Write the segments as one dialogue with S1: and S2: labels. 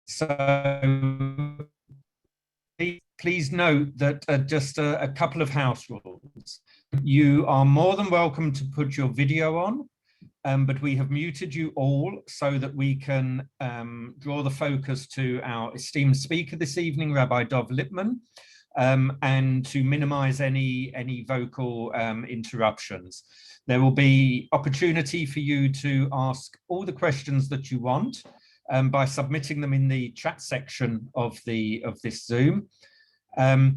S1: So please note that just a couple of house rules. You are more than welcome to put your video on, but we have muted you all so that we can draw the focus to our esteemed speaker this evening, Rabbi Dov Lipman, and to minimize any vocal interruptions. There will be opportunity for you to ask all the questions that you want by submitting them in the chat section of this Zoom. For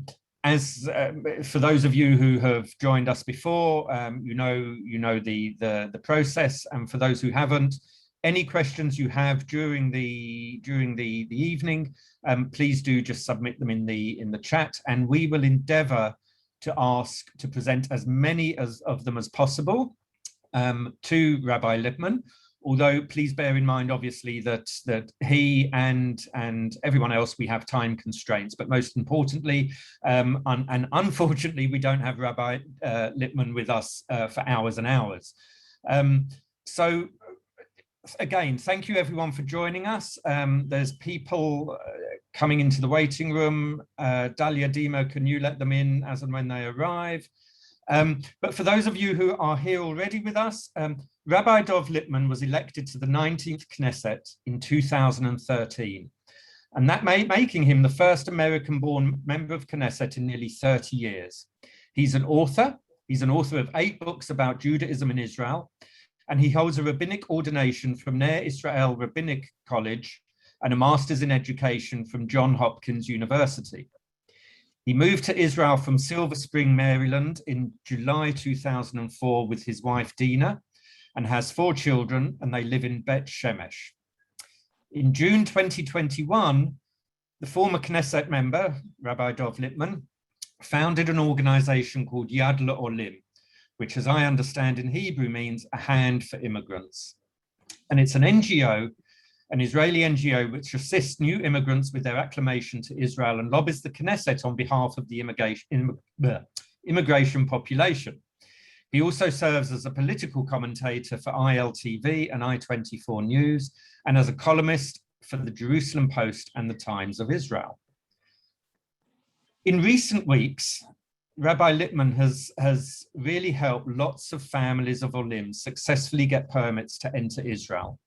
S1: those of you who have joined us before, you know the process, and for those who haven't, any questions you have during the evening, please do just submit them in the chat, and we will endeavor to present as many of them as possible to Rabbi Lipman. Although please bear in mind, obviously, that he and everyone else, we have time constraints. But most importantly, and unfortunately, we don't have Rabbi Lipman with us for hours and hours. So again, thank you everyone for joining us. There's people coming into the waiting room. Dalia, Dima, can you let them in as and when they arrive? But for those of you who are here already with us, Rabbi Dov Lipman was elected to the 19th Knesset in 2013, and that making him the first American-born member of Knesset in nearly 30 years. He's an author. He's an author of 8 books about Judaism in Israel, and he holds a rabbinic ordination from Ner Israel Rabbinic College and a master's in education from Johns Hopkins University. He moved to Israel from Silver Spring, Maryland in July 2004 with his wife, Dena, and has 4 children, and they live in Bet Shemesh. In June 2021, the former Knesset member, Rabbi Dov Lipman, founded an organization called Yad L'Olim, which, as I understand in Hebrew, means a hand for immigrants. And it's an NGO, an Israeli NGO, which assists new immigrants with their acclimation to Israel and lobbies the Knesset on behalf of the immigration population. He also serves as a political commentator for ILTV and I24news, and as a columnist for the Jerusalem Post and the Times of Israel. In recent weeks, Rabbi Lipman has really helped lots of families of Olim successfully get permits to enter Israel.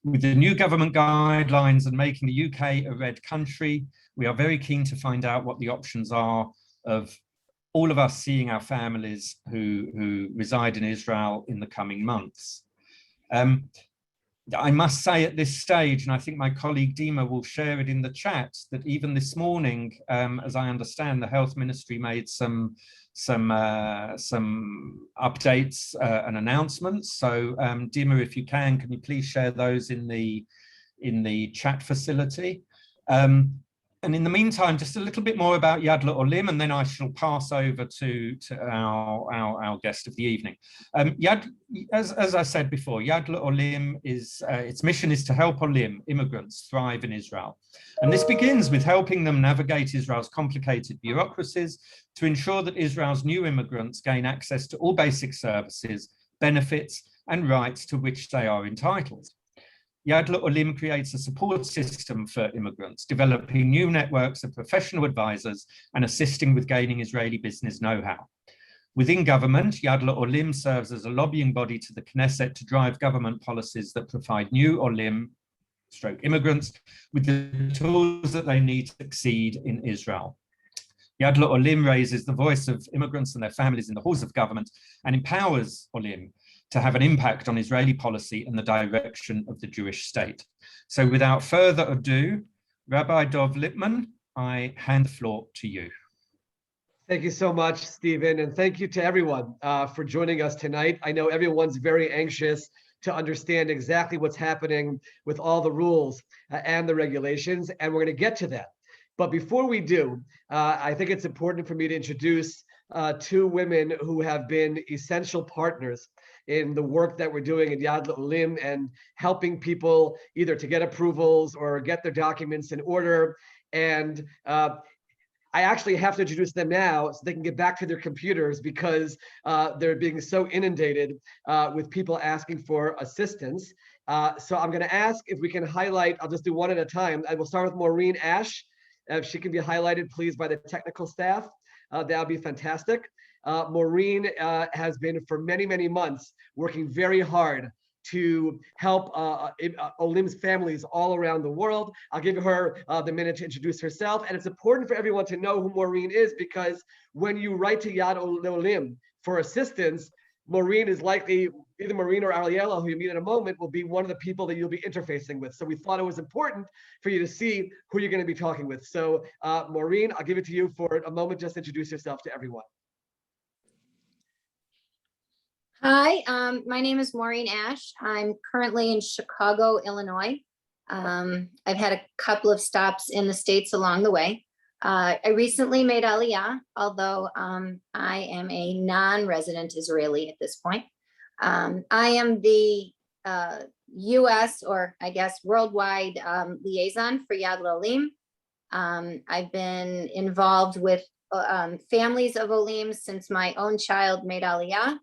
S1: With the new government guidelines and making the UK a red country, we are very keen to find out what the options are of all of us seeing our families who reside in Israel in the coming months. I must say at this stage, and I think my colleague Dima will share it in the chat, that even this morning, as I understand, the Health Ministry made some updates and announcements. So Dima, if you can you please share those in the chat facility? And in the meantime, just a little bit more about Yad L'Olim, and then I shall pass over to our guest of the evening. As I said before, Yad L'Olim its mission is to help Olim, immigrants, thrive in Israel. And this begins with helping them navigate Israel's complicated bureaucracies to ensure that Israel's new immigrants gain access to all basic services, benefits, and rights to which they are entitled. Yad L'Olim creates a support system for immigrants, developing new networks of professional advisors and assisting with gaining Israeli business know-how. Within government, Yad L'Olim serves as a lobbying body to the Knesset to drive government policies that provide new Olim/immigrants with the tools that they need to succeed in Israel. Yad L'Olim raises the voice of immigrants and their families in the halls of government and empowers Olim to have an impact on Israeli policy and the direction of the Jewish state. So without further ado, Rabbi Dov Lipman, I hand the floor to you.
S2: Thank you so much, Stephen, and thank you to everyone for joining us tonight. I know everyone's very anxious to understand exactly what's happening with all the rules and the regulations, and we're going to get to that. But before we do, I think it's important for me to introduce 2 women who have been essential partners in the work that we're doing at Yad L'Olim and helping people either to get approvals or get their documents in order. And I actually have to introduce them now so they can get back to their computers because they're being so inundated with people asking for assistance. So I'm going to ask if we can highlight, I'll just do one at a time. I will start with Maureen Ash. If she can be highlighted, please, by the technical staff, that would be fantastic. Maureen has been for many, many months working very hard to help Olim's families all around the world. I'll give her the minute to introduce herself. And it's important for everyone to know who Maureen is, because when you write to Yad L'Olim for assistance, Maureen is likely, either Maureen or Ariella, who you meet in a moment, will be one of the people that you'll be interfacing with. So we thought it was important for you to see who you're going to be talking with. So Maureen, I'll give it to you for a moment. Just introduce yourself to everyone.
S3: Hi, my name is Maureen Ash. I'm currently in Chicago, Illinois. I've had a couple of stops in the States along the way. I recently made Aliyah, although I am a non-resident Israeli at this point. I am the US, or I guess worldwide, liaison for Yad L'Olim. I've been involved with families of Olim since my own child made Aliyah.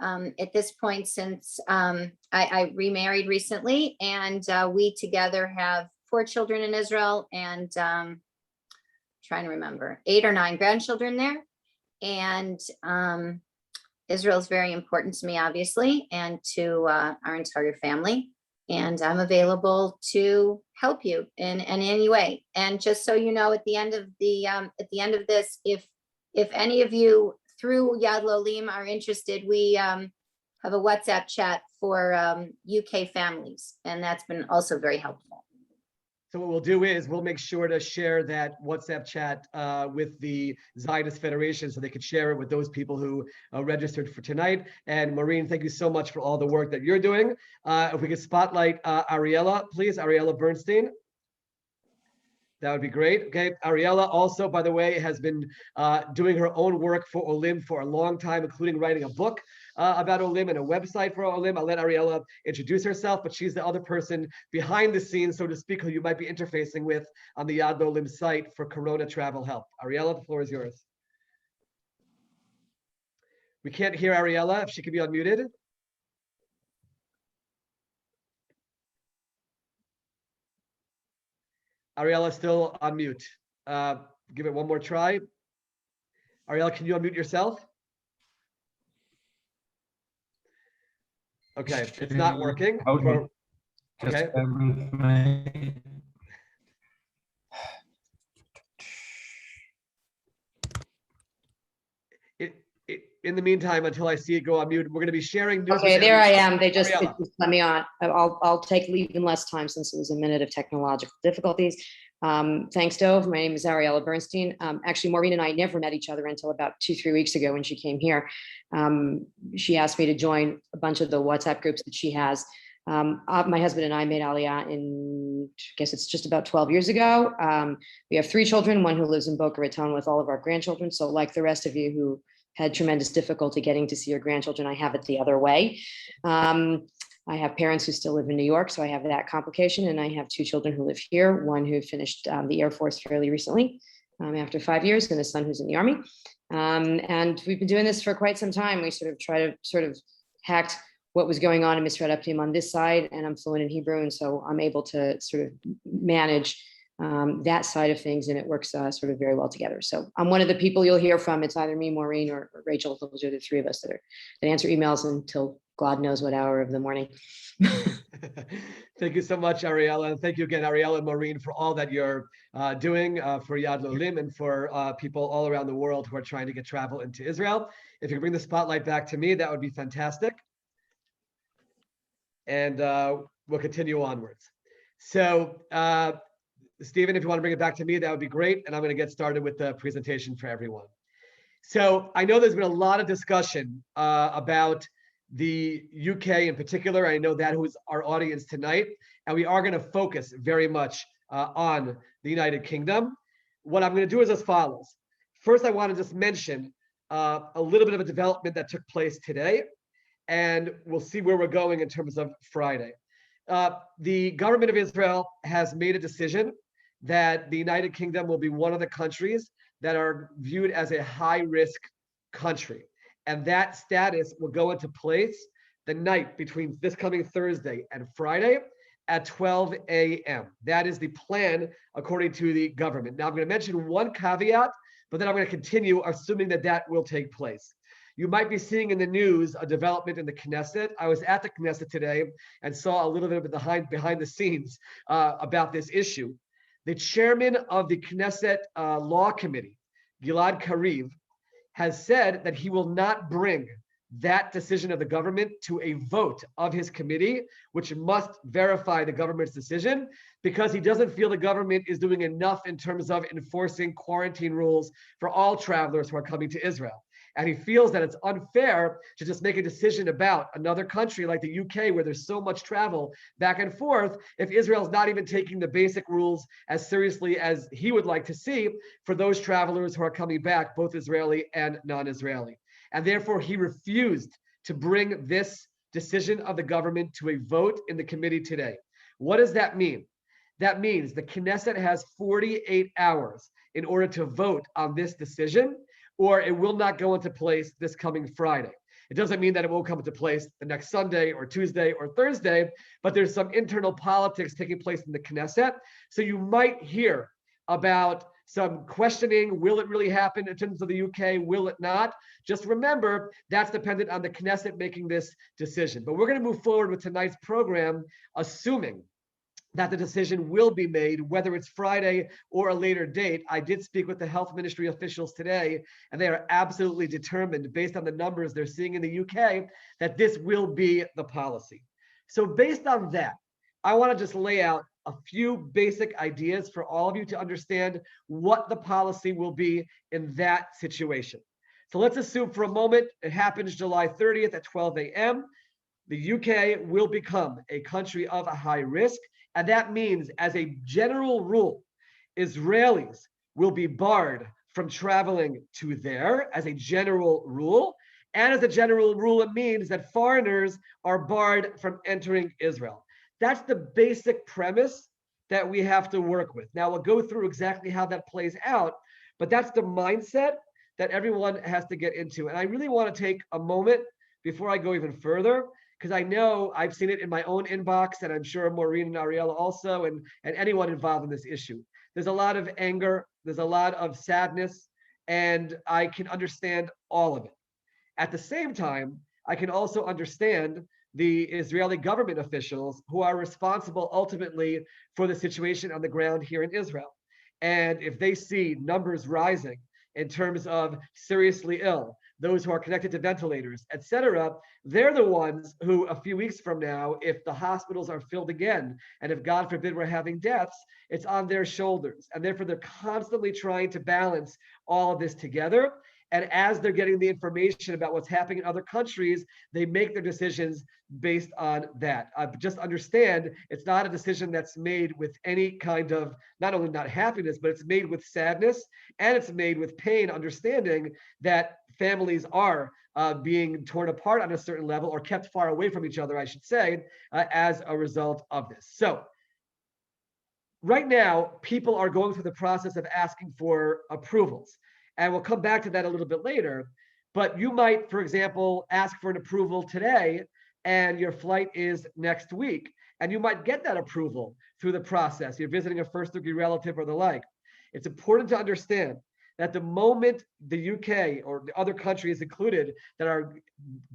S3: At this point, since I remarried recently, and we together have 4 children in Israel, and trying to remember, 8 or 9 grandchildren there. And Israel is very important to me, obviously, and to our entire family. And I'm available to help you in any way. And just so you know, at the end of this, if any of you through Yad L'Olim are interested, we have a WhatsApp chat for UK families, and that's been also very helpful.
S2: So what we'll do is we'll make sure to share that WhatsApp chat with the Zionist Federation, so they could share it with those people who registered for tonight. And Maureen, thank you so much for all the work that you're doing. If we could spotlight Ariella, please, Ariella Bernstein. That would be great. Okay, Ariella also, by the way, has been doing her own work for Olim for a long time, including writing a book about Olim and a website for Olim. I'll let Ariella introduce herself, but she's the other person behind the scenes, so to speak, who you might be interfacing with on the Yad L'Olim site for Corona travel help. Ariella, the floor is yours. We can't hear Ariella. If she could be unmuted. Ariella still on mute. Give it one more try. Ariella, can you unmute yourself? Okay, it's not working. Okay. In the meantime, until I see it go on mute, we're going to be sharing news.
S4: Okay, there I am. They just let me on. I'll take even less time since it was a minute of technological difficulties. Thanks, Dov. My name is Ariella Bernstein. Actually, Maureen and I never met each other until about 2-3 weeks ago when she came here. She asked me to join a bunch of the WhatsApp groups that she has. My husband and I made Aliyah in, I guess it's just about 12 years ago. We have 3 children, one who lives in Boca Raton with all of our grandchildren. So like the rest of you who had tremendous difficulty getting to see your grandchildren, I have it the other way. I have parents who still live in New York, so I have that complication. And I have 2 children who live here, one who finished the Air Force fairly recently after 5 years, and a son who's in the Army. And we've been doing this for quite some time. We sort of try to hack what was going on in Misrat Aptim on this side, and I'm fluent in Hebrew, and so I'm able to sort of manage that side of things, and it works sort of very well together. So I'm one of the people you'll hear from. It's either me, Maureen, or Rachel. Those are the 3 of us that answer emails until God knows what hour of the morning.
S2: Thank you so much, Ariella. And thank you again, Ariella and Maureen, for all that you're doing for Yad L'Olim and for people all around the world who are trying to get travel into Israel. If you could bring the spotlight back to me, that would be fantastic. And we'll continue onwards. So, Stephen, if you want to bring it back to me, that would be great. And I'm going to get started with the presentation for everyone. So I know there's been a lot of discussion about the UK in particular. I know that who's our audience tonight, and we are going to focus very much on the United Kingdom. What I'm going to do is as follows. First, I want to just mention a little bit of a development that took place today, and we'll see where we're going in terms of Friday. The government of Israel has made a decision that the United Kingdom will be one of the countries that are viewed as a high-risk country. And that status will go into place the night between this coming Thursday and Friday at 12 a.m. That is the plan according to the government. Now I'm going to mention one caveat, but then I'm going to continue assuming that that will take place. You might be seeing in the news a development in the Knesset. I was at the Knesset today and saw a little bit of behind the scenes about this issue. The chairman of the Knesset Law Committee, Gilad Kariv, has said that he will not bring that decision of the government to a vote of his committee, which must verify the government's decision, because he doesn't feel the government is doing enough in terms of enforcing quarantine rules for all travelers who are coming to Israel. And he feels that it's unfair to just make a decision about another country like the UK, where there's so much travel back and forth, if Israel's not even taking the basic rules as seriously as he would like to see for those travelers who are coming back, both Israeli and non-Israeli. And therefore, he refused to bring this decision of the government to a vote in the committee today. What does that mean? That means the Knesset has 48 hours in order to vote on this decision, or it will not go into place this coming Friday. It doesn't mean that it won't come into place the next Sunday or Tuesday or Thursday, but there's some internal politics taking place in the Knesset. So you might hear about some questioning, will it really happen in terms of the UK, will it not? Just remember, that's dependent on the Knesset making this decision. But we're going to move forward with tonight's program, assuming that the decision will be made, whether it's Friday or a later date. I did speak with the health ministry officials today, and they are absolutely determined, based on the numbers they're seeing in the UK, that this will be the policy. So based on that, I want to just lay out a few basic ideas for all of you to understand what the policy will be in that situation. So let's assume for a moment it happens July 30th at 12 a.m. The UK will become a country of a high risk. And that means, as a general rule, Israelis will be barred from traveling to there as a general rule. And as a general rule, it means that foreigners are barred from entering Israel. That's the basic premise that we have to work with. Now, we'll go through exactly how that plays out, but that's the mindset that everyone has to get into. And I really want to take a moment before I go even further, because I know I've seen it in my own inbox, and I'm sure Maureen and Ariella also, and anyone involved in this issue. There's a lot of anger, there's a lot of sadness, and I can understand all of it. At the same time, I can also understand the Israeli government officials who are responsible ultimately for the situation on the ground here in Israel. And if they see numbers rising in terms of seriously ill, those who are connected to ventilators, etc., they're the ones who, a few weeks from now, if the hospitals are filled again, and if God forbid we're having deaths, it's on their shoulders. And therefore, they're constantly trying to balance all of this together. And as they're getting the information about what's happening in other countries, they make their decisions based on that. Just understand, it's not a decision that's made with any kind of, not only not happiness, but it's made with sadness, and it's made with pain, understanding that families are being torn apart on a certain level, or kept far away from each other, I should say, as a result of this. So right now, people are going through the process of asking for approvals. And we'll come back to that a little bit later. But you might, for example, ask for an approval today, and your flight is next week. And you might get that approval through the process. You're visiting a first-degree relative or the like. It's important to understand that the moment the UK or the other countries included that are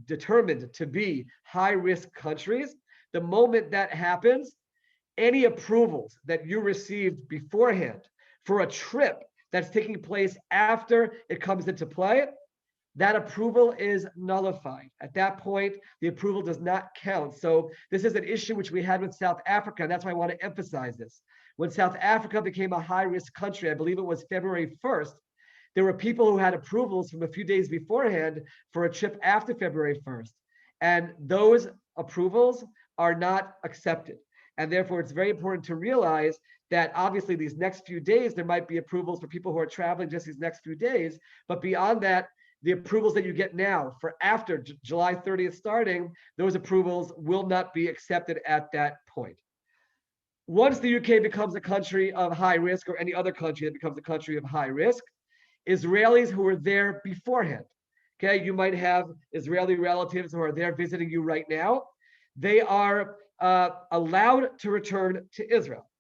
S2: determined to be high-risk countries, the moment that happens, any approvals that you received beforehand for a trip that's taking place after it comes into play, that approval is nullified. At that point, the approval does not count. So this is an issue which we had with South Africa, and that's why I want to emphasize this. When South Africa became a high-risk country, I believe it was February 1st, there were people who had approvals from a few days beforehand for a trip after February 1st. And those approvals are not accepted. And therefore, it's very important to realize that obviously these next few days, there might be approvals for people who are traveling just these next few days. But beyond that, the approvals that you get now for after July 30th starting, those approvals will not be accepted at that point. Once the UK becomes a country of high risk, or any other country that becomes a country of high risk, Israelis who were there beforehand Okay, you might have Israeli relatives who are there visiting you right now. They are allowed to return to Israel.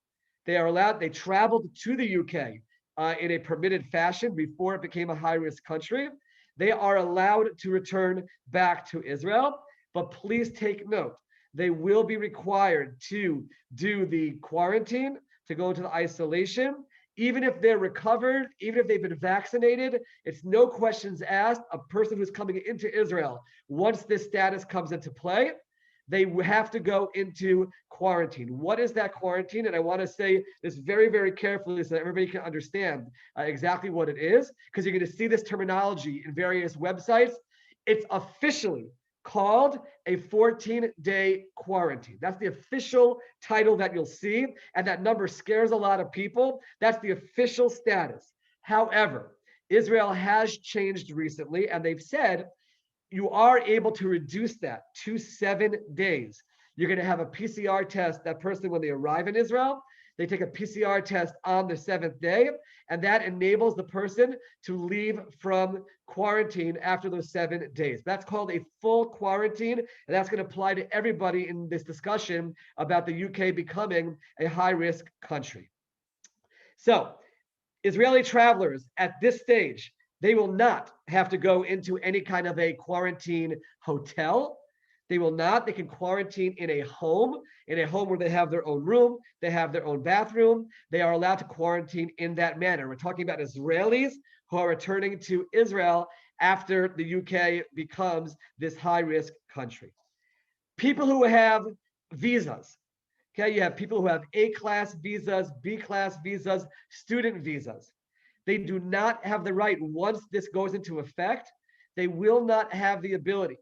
S2: They are allowed, they traveled to the UK in a permitted fashion before it became a high-risk country. They are allowed to return back to Israel, but please take note, they will be required to do the quarantine, to go into the isolation. Even if they're recovered, even if they've been vaccinated, it's no questions asked. A person who's coming into Israel, once this status comes into play, they have to go into quarantine. What is that quarantine? And I want to say this very, very carefully so that everybody can understand exactly what it is, because you're going to see this terminology in various websites. It's officially called a 14-day quarantine. That's the official title that you'll see, and that number scares a lot of people. That's the official status. However, Israel has changed recently, and they've said you are able to reduce that to 7 days. You're going to have a PCR test, that person, when they arrive in Israel, they take a PCR test on the 7th day, and that enables the person to leave from quarantine after those 7 days. That's called a full quarantine, and that's going to apply to everybody in this discussion about the UK becoming a high-risk country. So, Israeli travelers at this stage, they will not have to go into any kind of a quarantine hotel. They will not. They can quarantine in a home where they have their own room, they have their own bathroom. They are allowed to quarantine in that manner. We're talking about Israelis who are returning to Israel after the UK becomes this high-risk country. People who have visas. Okay, you have people who have A-class visas, B-class visas, student visas. They do not have the right, once this goes into effect, they will not have the ability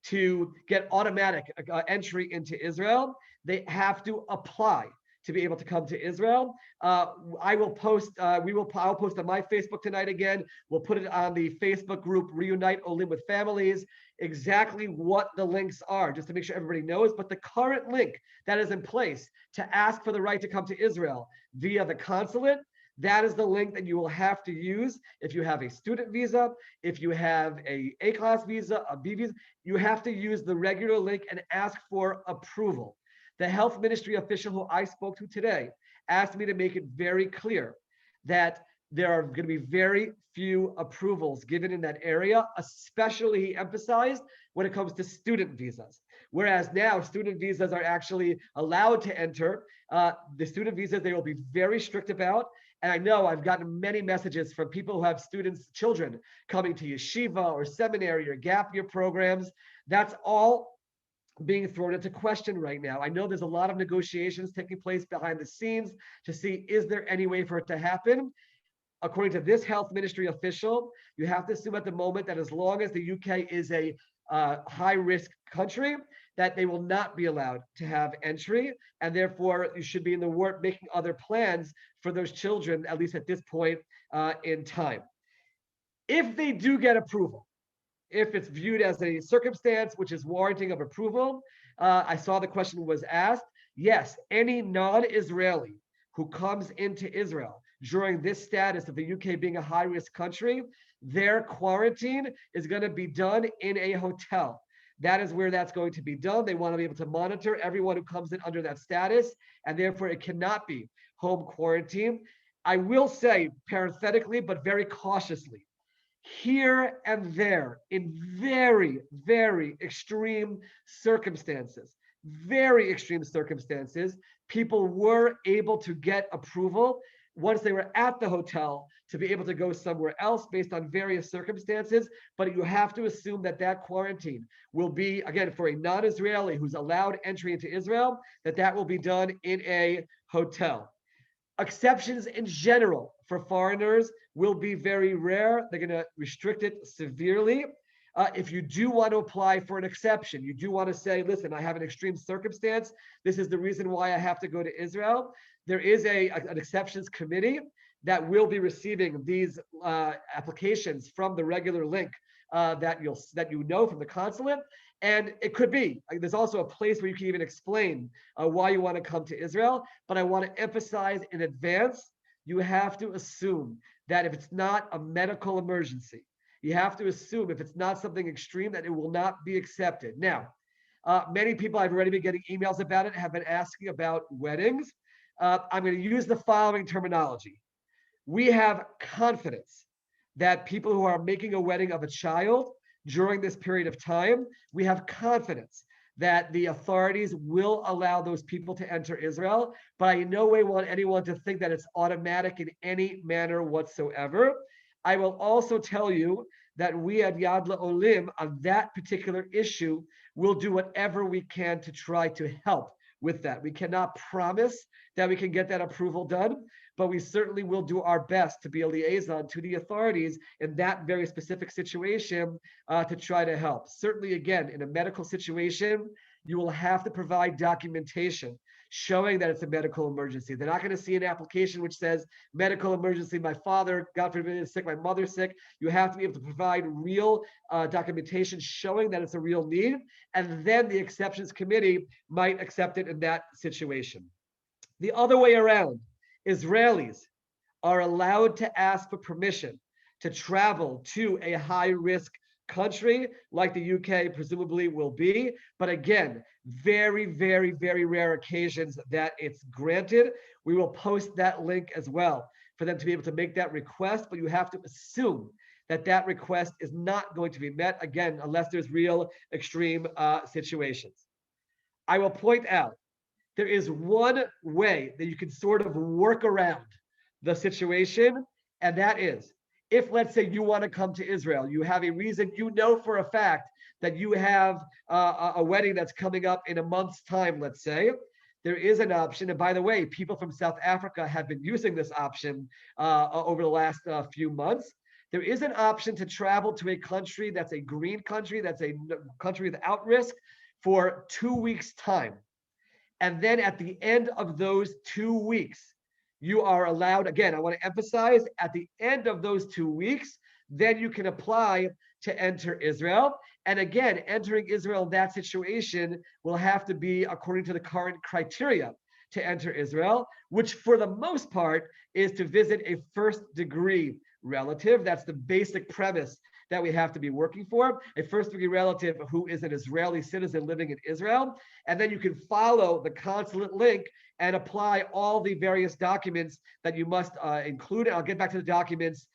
S2: to get automatic entry into Israel. They have to apply to be able to come to Israel. I'll post on my Facebook tonight again. We'll put it on the Facebook group, Reunite Olim with Families, exactly what the links are, just to make sure everybody knows. But the current link that is in place to ask for the right to come to Israel via the consulate, that is the link that you will have to use if you have a student visa, if you have a A-class visa, a B visa. You have to use the regular link and ask for approval. The health ministry official who I spoke to today asked me to make it very clear that there are going to be very few approvals given in that area, especially, he emphasized, when it comes to student visas. Whereas now student visas are actually allowed to enter. The student visas, they will be very strict about. And I know I've gotten many messages from people who have students, children coming to yeshiva or seminary or gap year programs. That's all being thrown into question right now. I know there's a lot of negotiations taking place behind the scenes to see, is there any way for it to happen? According to this health ministry official, you have to assume at the moment that as long as the UK is a high-risk country, that they will not be allowed to have entry, and therefore you should be in the work making other plans for those children, at least at this point in time. If they do get approval, if it's viewed as a circumstance which is warranting of approval, I saw the question was asked, yes, any non-Israeli who comes into Israel during this status of the UK being a high-risk country, their quarantine is going to be done in a hotel. That is where that's going to be done. They want to be able to monitor everyone who comes in under that status, and therefore it cannot be home quarantine. I will say, parenthetically, but very cautiously, here and there, in very, very extreme circumstances, people were able to get approval once they were at the hotel to be able to go somewhere else based on various circumstances. But you have to assume that that quarantine will be, again, for a non-Israeli who's allowed entry into Israel, that will be done in a hotel. Exceptions in general for foreigners will be very rare. They're going to restrict it severely. If you do want to apply for an exception, you do want to say, listen, I have an extreme circumstance. This is the reason why I have to go to Israel. There is an exceptions committee that will be receiving these applications from the regular link that you know from the consulate. And it could be, there's also a place where you can even explain why you want to come to Israel. But I want to emphasize in advance, you have to assume that if it's not a medical emergency, You have to assume if it's not something extreme that it will not be accepted. Now, many people I've already been getting emails about it have been asking about weddings. I'm going to use the following terminology. We have confidence that people who are making a wedding of a child during this period of time, we have confidence that the authorities will allow those people to enter Israel, but I in no way want anyone to think that it's automatic in any manner whatsoever. I will also tell you that we at Yad L'Olim on that particular issue will do whatever we can to try to help with that. We cannot promise that we can get that approval done, but we certainly will do our best to be a liaison to the authorities in that very specific situation to try to help. Certainly, again, in a medical situation, you will have to provide documentation showing that it's a medical emergency. They're not going to see an application which says medical emergency, my father, God forbid, is sick, my mother's sick. You have to be able to provide real documentation showing that it's a real need, and then the exceptions committee might accept it in that situation. The other way around, Israelis are allowed to ask for permission to travel to a high-risk country like the UK presumably will be. But again, very, very, very rare occasions that it's granted. We will post that link as well for them to be able to make that request, but you have to assume that that request is not going to be met, again, unless there's real extreme situations. I will point out there is one way that you can sort of work around the situation, and that is if, let's say, you want to come to Israel, you have a reason, you know for a fact that you have a wedding that's coming up in a month's time, let's say, there is an option. And by the way, people from South Africa have been using this option over the last few months. There is an option to travel to a country that's a green country, that's a country without risk for 2 weeks' time. And then at the end of those 2 weeks, you are allowed, again, I want to emphasize, at the end of those 2 weeks, then you can apply to enter Israel. And again, entering Israel in that situation will have to be according to the current criteria to enter Israel, which for the most part is to visit a first-degree relative. That's the basic premise that we have to be working for, a first-degree relative who is an Israeli citizen living in Israel. And then you can follow the consulate link and apply all the various documents that you must include. I'll get back to the documents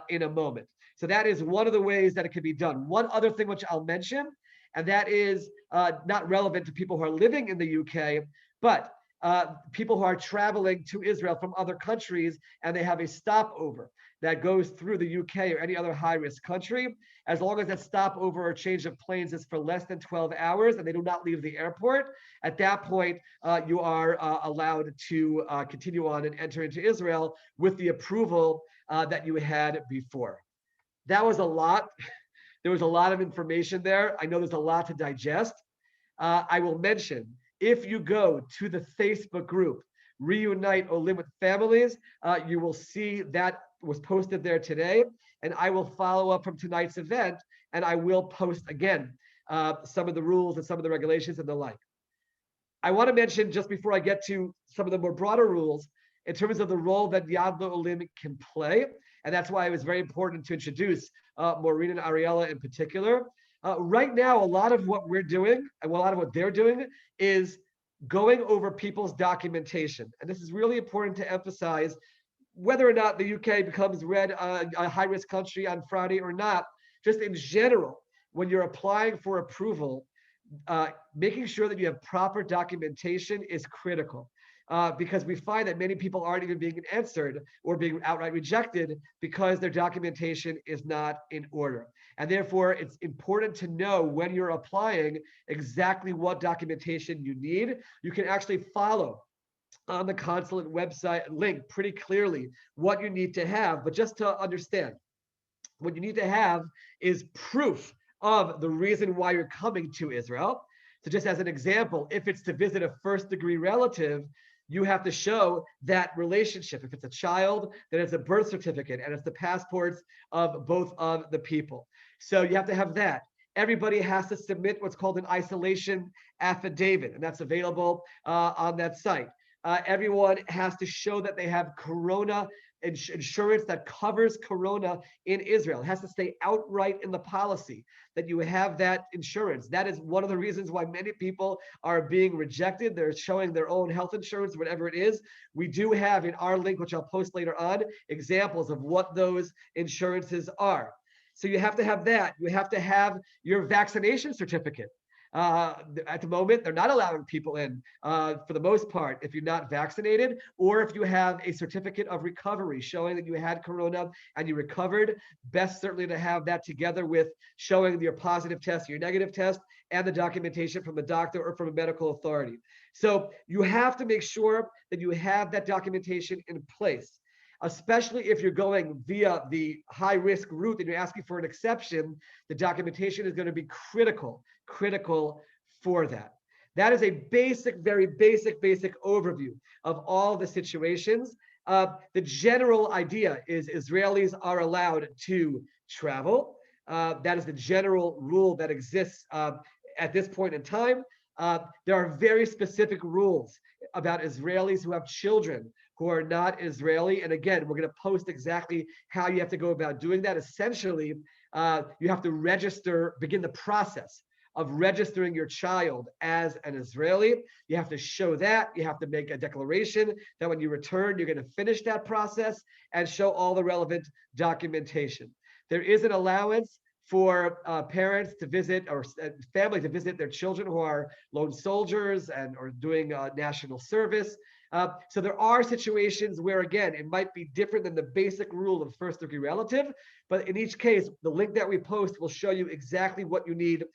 S2: in a moment. So that is one of the ways that it can be done. One other thing which I'll mention, and that is not relevant to people who are living in the UK, but people who are traveling to Israel from other countries and they have a stopover that goes through the UK or any other high-risk country, as long as that stopover or change of planes is for less than 12 hours and they do not leave the airport, at that point, you are allowed to continue on and enter into Israel with the approval that you had before. That was a lot. There was a lot of information there. I know there's a lot to digest. I will mention, if you go to the Facebook group, Reunite Olim with Families, you will see that was posted there today, and I will follow up from tonight's event, and I will post again some of the rules and some of the regulations and the like. I want to mention, just before I get to some of the more broader rules, in terms of the role that Yad L'Olim can play, and that's why it was very important to introduce Maureen and Ariella in particular. Right now, a lot of what we're doing, and a lot of what they're doing, is going over people's documentation. And this is really important to emphasize, whether or not the UK becomes a high-risk country on Friday or not, just in general, when you're applying for approval, making sure that you have proper documentation is critical. Because we find that many people aren't even being answered or being outright rejected because their documentation is not in order. And therefore, it's important to know when you're applying exactly what documentation you need. You can actually follow on the consulate website link pretty clearly what you need to have. But just to understand, what you need to have is proof of the reason why you're coming to Israel. So just as an example, if it's to visit a first-degree relative, you have to show that relationship. If it's a child, then it's a birth certificate and it's the passports of both of the people. So you have to have that. Everybody has to submit what's called an isolation affidavit, and that's available on that site. everyone has to show that they have corona insurance that covers corona in Israel. It has to stay outright in the policy that you have that insurance. That is one of the reasons why many people are being rejected. They're showing their own health insurance, whatever it is. We do have in our link, which I'll post later on, examples of what those insurances are. So you have to have that. You have to have your vaccination certificate. At the moment, they're not allowing people in for the most part if you're not vaccinated, or if you have a certificate of recovery showing that you had corona and you recovered. Best certainly to have that together with showing your positive test, your negative test, and the documentation from the doctor or from a medical authority. So you have to make sure that you have that documentation in place, especially if you're going via the high-risk route and you're asking for an exception. The documentation is going to be critical for that. That is a basic, very basic overview of all the situations. The general idea is Israelis are allowed to travel. That is the general rule that exists at this point in time. There are very specific rules about Israelis who have children who are not Israeli. And again, we're going to post exactly how you have to go about doing that. Essentially, you have to begin the process of registering your child as an Israeli. You have to show that. You have to make a declaration that when you return, you're going to finish that process and show all the relevant documentation. There is an allowance for parents to visit, or family to visit their children who are lone soldiers and or doing national service. So there are situations where, again, it might be different than the basic rule of first-degree relative, but in each case, the link that we post will show you exactly what you need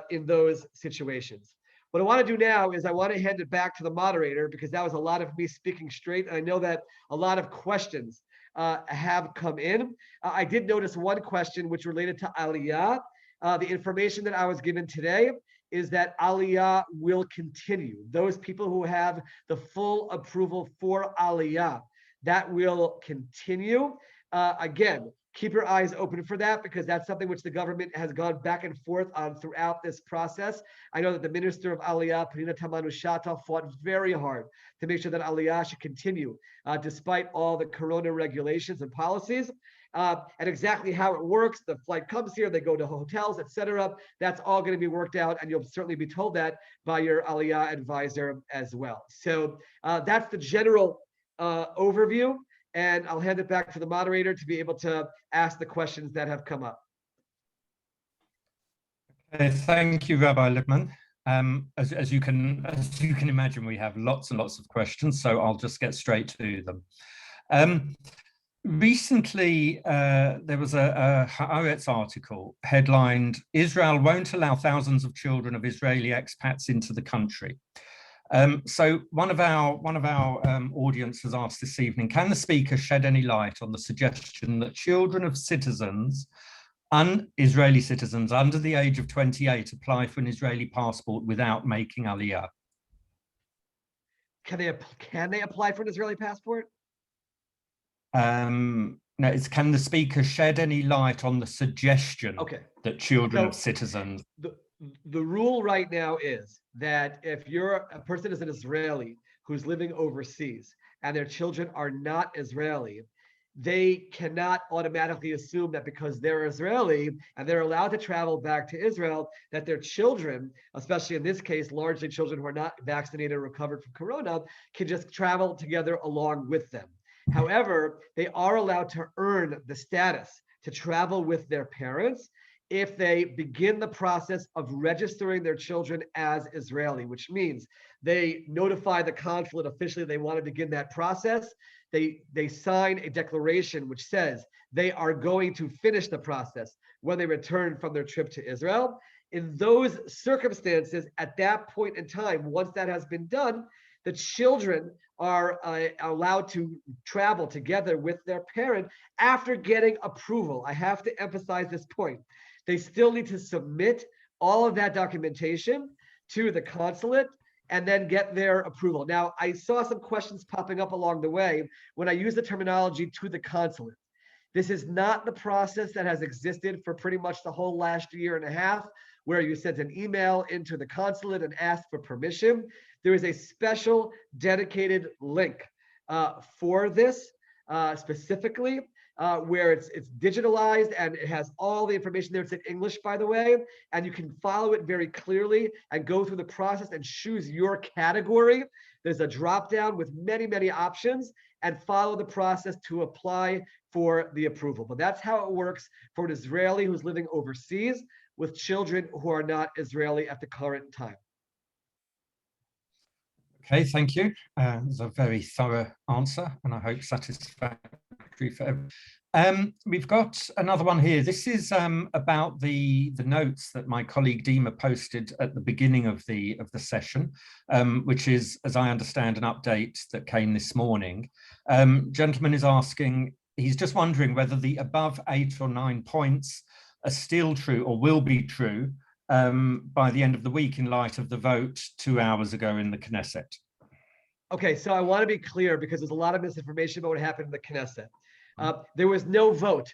S2: in those situations. What I want to do now is I want to hand it back to the moderator, because that was a lot of me speaking straight, and I know that a lot of questions have come in. I did notice one question which related to Aliyah. The information that I was given today is that Aliyah will continue. Those people who have the full approval for Aliyah, that will continue. Again, keep your eyes open for that, because that's something which the government has gone back and forth on throughout this process. I know that the Minister of Aliyah, Pnina Tamanu-Shata, fought very hard to make sure that Aliyah should continue, despite all the corona regulations and policies. And exactly how it works, the flight comes here, they go to hotels, etc. That's all going to be worked out, and you'll certainly be told that by your Aliyah advisor as well. So that's the general overview. And I'll hand it back to the moderator to be able to ask the questions that have come up.
S1: Okay, thank you, Rabbi Lipman. As you can imagine, we have lots and lots of questions, so I'll just get straight to them. Recently, there was a Haaretz article headlined, "Israel won't allow thousands of children of Israeli expats into the country." So one of our audience has asked this evening, can the speaker shed any light on the suggestion that children of citizens, Israeli citizens under the age of 28 apply for an Israeli passport without making Aliyah?
S2: Can they apply for an Israeli passport?
S1: No, it's can the speaker shed any light on the suggestion that children of citizens...
S2: The rule right now is that if a person is an Israeli who's living overseas and their children are not Israeli, they cannot automatically assume that because they're Israeli and they're allowed to travel back to Israel, that their children, especially in this case, largely children who are not vaccinated or recovered from corona, can just travel together along with them. However, they are allowed to earn the status to travel with their parents if they begin the process of registering their children as Israeli, which means they notify the consulate officially they want to begin that process. They sign a declaration which says they are going to finish the process when they return from their trip to Israel. In those circumstances, at that point in time, once that has been done, the children are allowed to travel together with their parent after getting approval. I have to emphasize this point. They still need to submit all of that documentation to the consulate and then get their approval. Now, I saw some questions popping up along the way when I use the terminology "to the consulate." This is not the process that has existed for pretty much the whole last year and a half, where you send an email into the consulate and ask for permission. There is a special dedicated link for this specifically, where it's digitalized and it has all the information there. It's in English, by the way, and you can follow it very clearly and go through the process and choose your category. There's a drop down with many, many options, and follow the process to apply for the approval. But that's how it works for an Israeli who's living overseas with children who are not Israeli at the current time.
S1: Okay, thank you. It's a very thorough answer, and I hope satisfactory for everyone. We've got another one here. This is about the notes that my colleague Dena posted at the beginning of the session, which is, as I understand, an update that came this morning. Gentleman is asking, he's just wondering whether the above 8 or 9 points are still true or will be true by the end of the week in light of the vote 2 hours ago in the Knesset.
S2: Okay, so I want to be clear because there's a lot of misinformation about what happened in the Knesset. There was no vote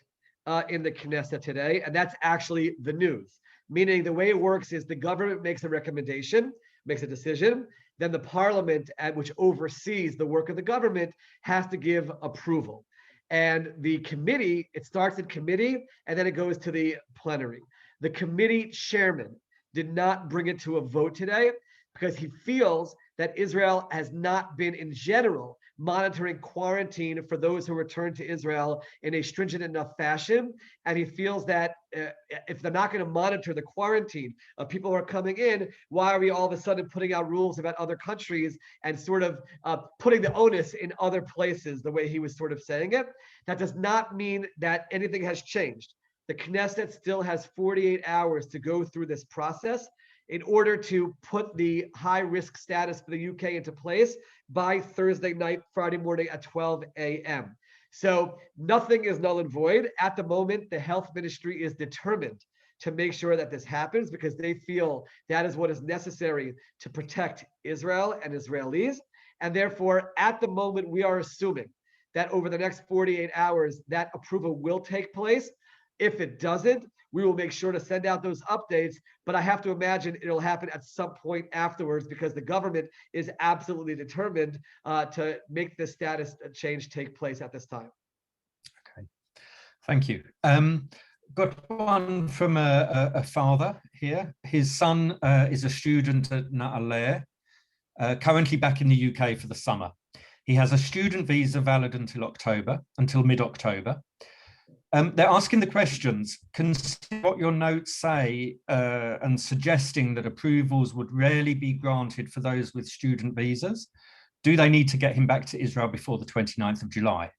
S2: in the Knesset today, and that's actually the news. Meaning the way it works is the government makes a recommendation, makes a decision, then the parliament, which oversees the work of the government, has to give approval. And the committee, it starts in committee, and then it goes to the plenary. The committee chairman did not bring it to a vote today because he feels that Israel has not been, in general, monitoring quarantine for those who return to Israel in a stringent enough fashion. And he feels that if they're not going to monitor the quarantine of people who are coming in, why are we all of a sudden putting out rules about other countries and sort of putting the onus in other places, the way he was sort of saying it? That does not mean that anything has changed. The Knesset still has 48 hours to go through this process in order to put the high risk status for the UK into place by Thursday night, Friday morning at 12 a.m. So nothing is null and void. At the moment, the health ministry is determined to make sure that this happens because they feel that is what is necessary to protect Israel and Israelis. And therefore, at the moment, we are assuming that over the next 48 hours, that approval will take place. If it doesn't, we will make sure to send out those updates, but I have to imagine it'll happen at some point afterwards because the government is absolutely determined to make this status change take place at this time.
S1: Okay, thank you. Got one from a father here. His son is a student at Na'aleh, currently back in the UK for the summer. He has a student visa valid until mid-October. They're asking the questions, consider what your notes say and suggesting that approvals would rarely be granted for those with student visas. Do they need to get him back to Israel before the 29th of July?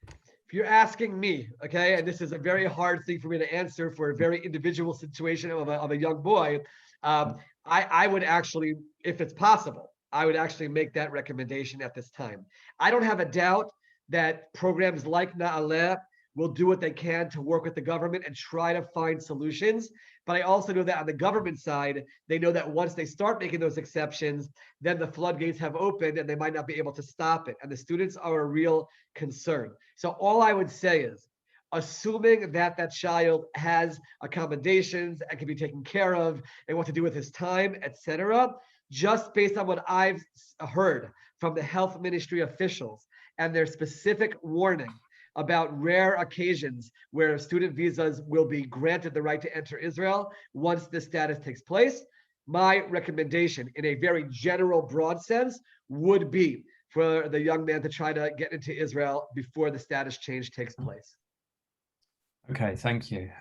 S2: If you're asking me, okay, and this is a very hard thing for me to answer for a very individual situation of a young boy, I would actually, if it's possible, I would actually make that recommendation at this time. I don't have a doubt that programs like Na'aleh will do what they can to work with the government and try to find solutions. But I also know that on the government side, they know that once they start making those exceptions, then the floodgates have opened and they might not be able to stop it. And the students are a real concern. So all I would say is, assuming that that child has accommodations and can be taken care of and what to do with his time, etc., just based on what I've heard from the health ministry officials and their specific warning about rare occasions where student visas will be granted the right to enter Israel once this status takes place, my recommendation in a very general, broad sense would be for the young man to try to get into Israel before the status change takes place.
S1: Okay, thank you.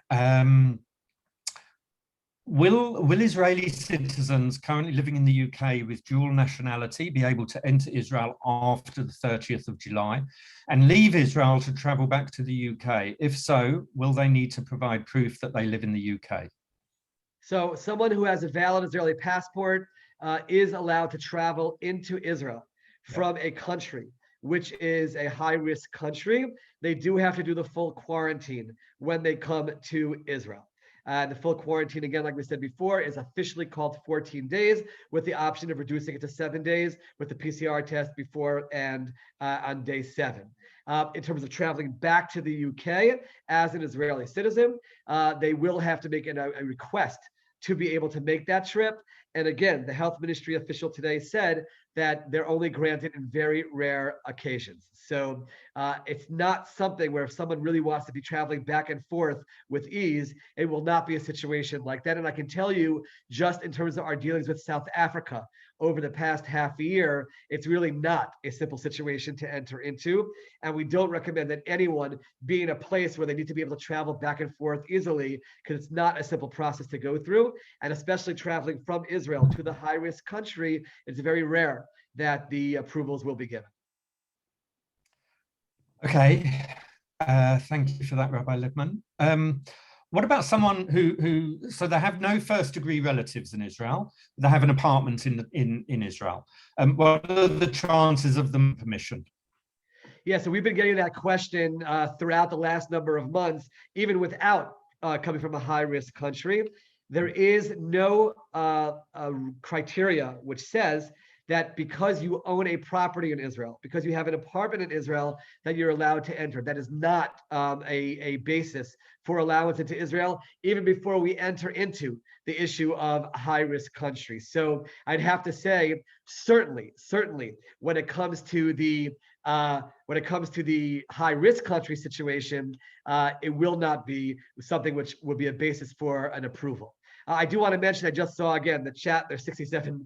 S1: Will Israeli citizens currently living in the UK with dual nationality be able to enter Israel after the 30th of July and leave Israel to travel back to the UK? If so, will they need to provide proof that they live in the UK?
S2: So someone who has a valid Israeli passport is allowed to travel into Israel from a country which is a high-risk country. They do have to do the full quarantine when they come to Israel. The full quarantine, again, like we said before, is officially called 14 days with the option of reducing it to 7 days with the PCR test before and on day 7. In terms of traveling back to the UK as an Israeli citizen, they will have to make a request to be able to make that trip. And again, the health ministry official today said that they're only granted in very rare occasions. So it's not something where if someone really wants to be traveling back and forth with ease, it will not be a situation like that. And I can tell you, just in terms of our dealings with South Africa over the past half a year, it's really not a simple situation to enter into. And we don't recommend that anyone be in a place where they need to be able to travel back and forth easily, because it's not a simple process to go through. And especially traveling from Israel to the high-risk country, it's very rare that the approvals will be given.
S1: Okay, thank you for that, Rabbi Lipman. What about someone so they have no first-degree relatives in Israel, they have an apartment in Israel. What are the chances of them permission?
S2: Yeah, so we've been getting that question throughout the last number of months, even without coming from a high-risk country. There is no criteria which says that because you own a property in Israel, because you have an apartment in Israel, that you're allowed to enter. That is not a basis for allowance into Israel, even before we enter into the issue of high-risk countries. So I'd have to say, certainly, when it comes to the high-risk country situation, it will not be something which would be a basis for an approval. I do want to mention, I just saw again the chat, there's 67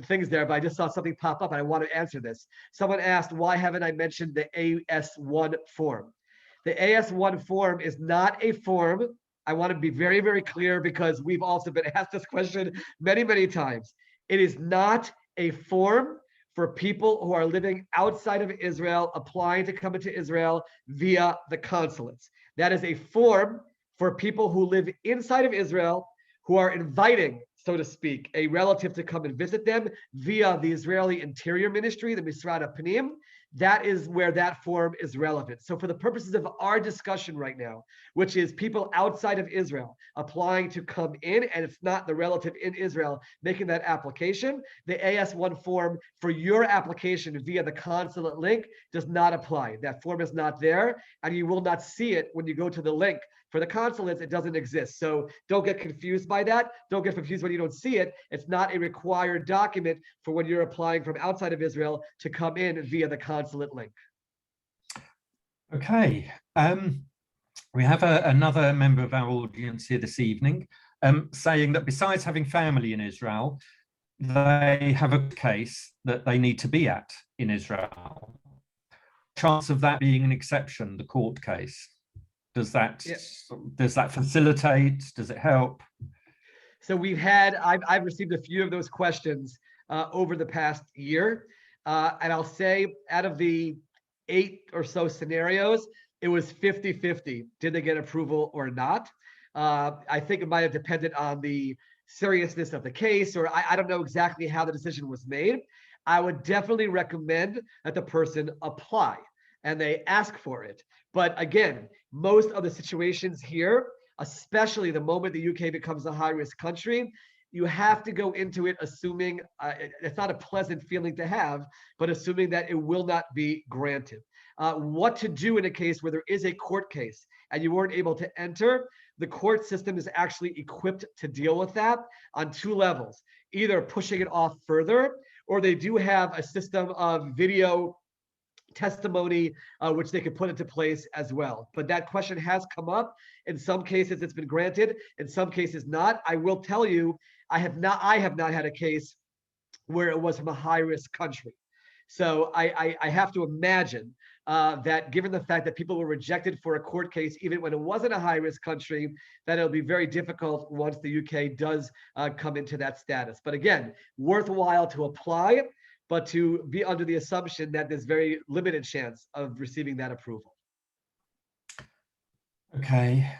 S2: things there, but I just saw something pop up and I want to answer this. Someone asked, why haven't I mentioned the AS1 form? The AS1 form is not a form. I want to be very, very clear, because we've also been asked this question many, many times. It is not a form for people who are living outside of Israel, applying to come into Israel via the consulates. That is a form for people who live inside of Israel, who are inviting, so to speak, a relative to come and visit them via the Israeli Interior Ministry, the Misrad HaPnim. That is where that form is relevant. So for the purposes of our discussion right now, which is people outside of Israel applying to come in, and it's not the relative in Israel making that application, the AS1 form for your application via the consulate link does not apply. That form is not there, and you will not see it when you go to the link. For the consulates, it doesn't exist. So don't get confused by that. Don't get confused when you don't see it. It's not a required document for when you're applying from outside of Israel to come in via the consulate link.
S1: Okay. We have another member of our audience here this evening saying that besides having family in Israel, they have a case that they need to be at in Israel. Chance of that being an exception, the court case. Does that facilitate? Does it help?
S2: So I've received a few of those questions over the past year. And I'll say out of the 8 or so scenarios, it was 50-50. Did they get approval or not? I think it might have depended on the seriousness of the case, or I don't know exactly how the decision was made. I would definitely recommend that the person apply and they ask for it. But again, most of the situations here, especially the moment the UK becomes a high-risk country, you have to go into it assuming, it's not a pleasant feeling to have, but assuming that it will not be granted. What to do in a case where there is a court case and you weren't able to enter, the court system is actually equipped to deal with that on 2 levels, either pushing it off further, or they do have a system of video testimony which they could put into place as well. But that question has come up. In some cases it's been granted, in some cases not. I will tell you, I have not had a case where it was from a high-risk country. So I have to imagine that given the fact that people were rejected for a court case, even when it wasn't a high-risk country, that it'll be very difficult once the UK does come into that status. But again, worthwhile to apply, but to be under the assumption that there's very limited chance of receiving that approval.
S1: Okay.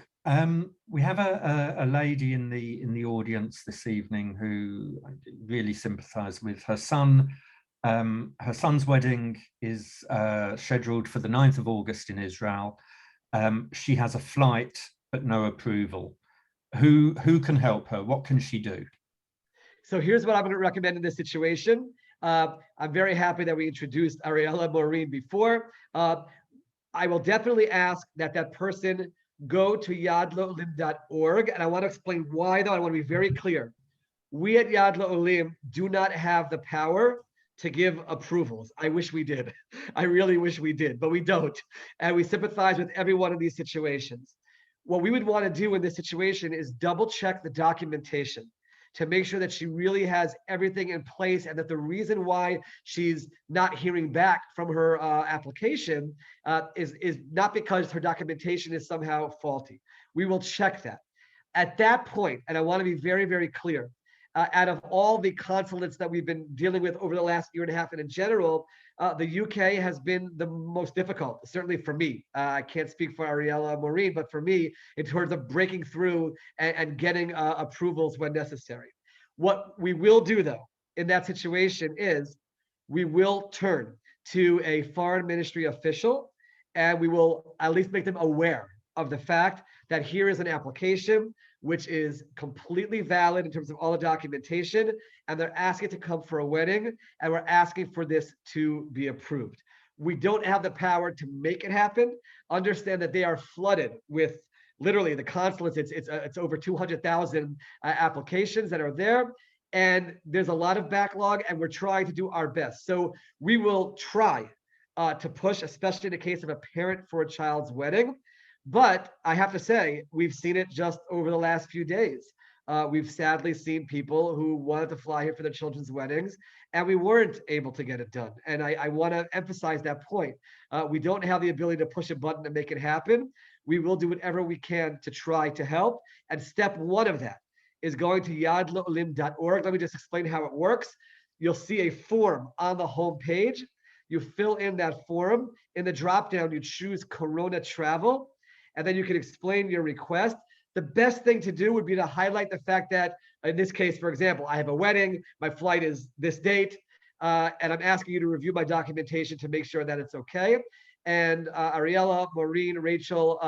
S1: We have a lady in the audience this evening who I really sympathise with. Her son's wedding is scheduled for the 9th of August in Israel. She has a flight but no approval. Who can help her? What can she do?
S2: So here's what I'm going to recommend in this situation. I'm very happy that we introduced Ariella Maureen before. I will definitely ask that person go to yadlolim.org. And I want to explain why, though. I want to be very clear. We at Yad L'Olim do not have the power to give approvals. I wish we did. I really wish we did, but we don't. And we sympathize with everyone in these situations. What we would want to do in this situation is double check the documentation to make sure that she really has everything in place, and that the reason why she's not hearing back from her application is not because her documentation is somehow faulty. We will check that. At that point, and I want to be very, very clear, out of all the consulates that we've been dealing with over the last year and a half, and in general, the UK has been the most difficult, certainly for me. I can't speak for Ariella and Maureen, but for me, in terms of breaking through and getting approvals when necessary. What we will do, though, in that situation is we will turn to a foreign ministry official, and we will at least make them aware of the fact that here is an application which is completely valid in terms of all the documentation, and they're asking to come for a wedding, and we're asking for this to be approved. We don't have the power to make it happen. Understand that they are flooded with literally the consulates. It's over 200,000 applications that are there, and there's a lot of backlog, and we're trying to do our best. So we will try to push, especially in the case of a parent for a child's wedding. But I have to say, we've seen it just over the last few days. We've sadly seen people who wanted to fly here for their children's weddings, and we weren't able to get it done. And I want to emphasize that point. We don't have the ability to push a button to make it happen. We will do whatever we can to try to help. And step one of that is going to yadlolim.org. Let me just explain how it works. You'll see a form on the home page. You fill in that form. In the dropdown, you choose Corona Travel, and then you can explain your request. The best thing to do would be to highlight the fact that, in this case, for example, I have a wedding, my flight is this date, and I'm asking you to review my documentation to make sure that it's okay. And Ariella, Maureen, Rachel,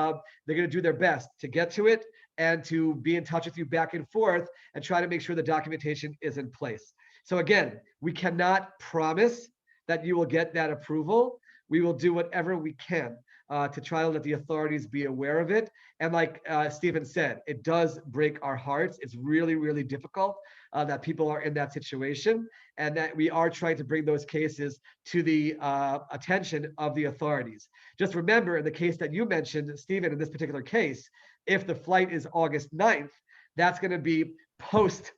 S2: they're going to do their best to get to it and to be in touch with you back and forth and try to make sure the documentation is in place. So again, we cannot promise that you will get that approval. We will do whatever we can to try to let the authorities be aware of it. And like Stephen said, it does break our hearts. It's really, really difficult that people are in that situation, and that we are trying to bring those cases to the attention of the authorities. Just remember, in the case that you mentioned, Stephen, in this particular case, if the flight is August 9th, that's going to be post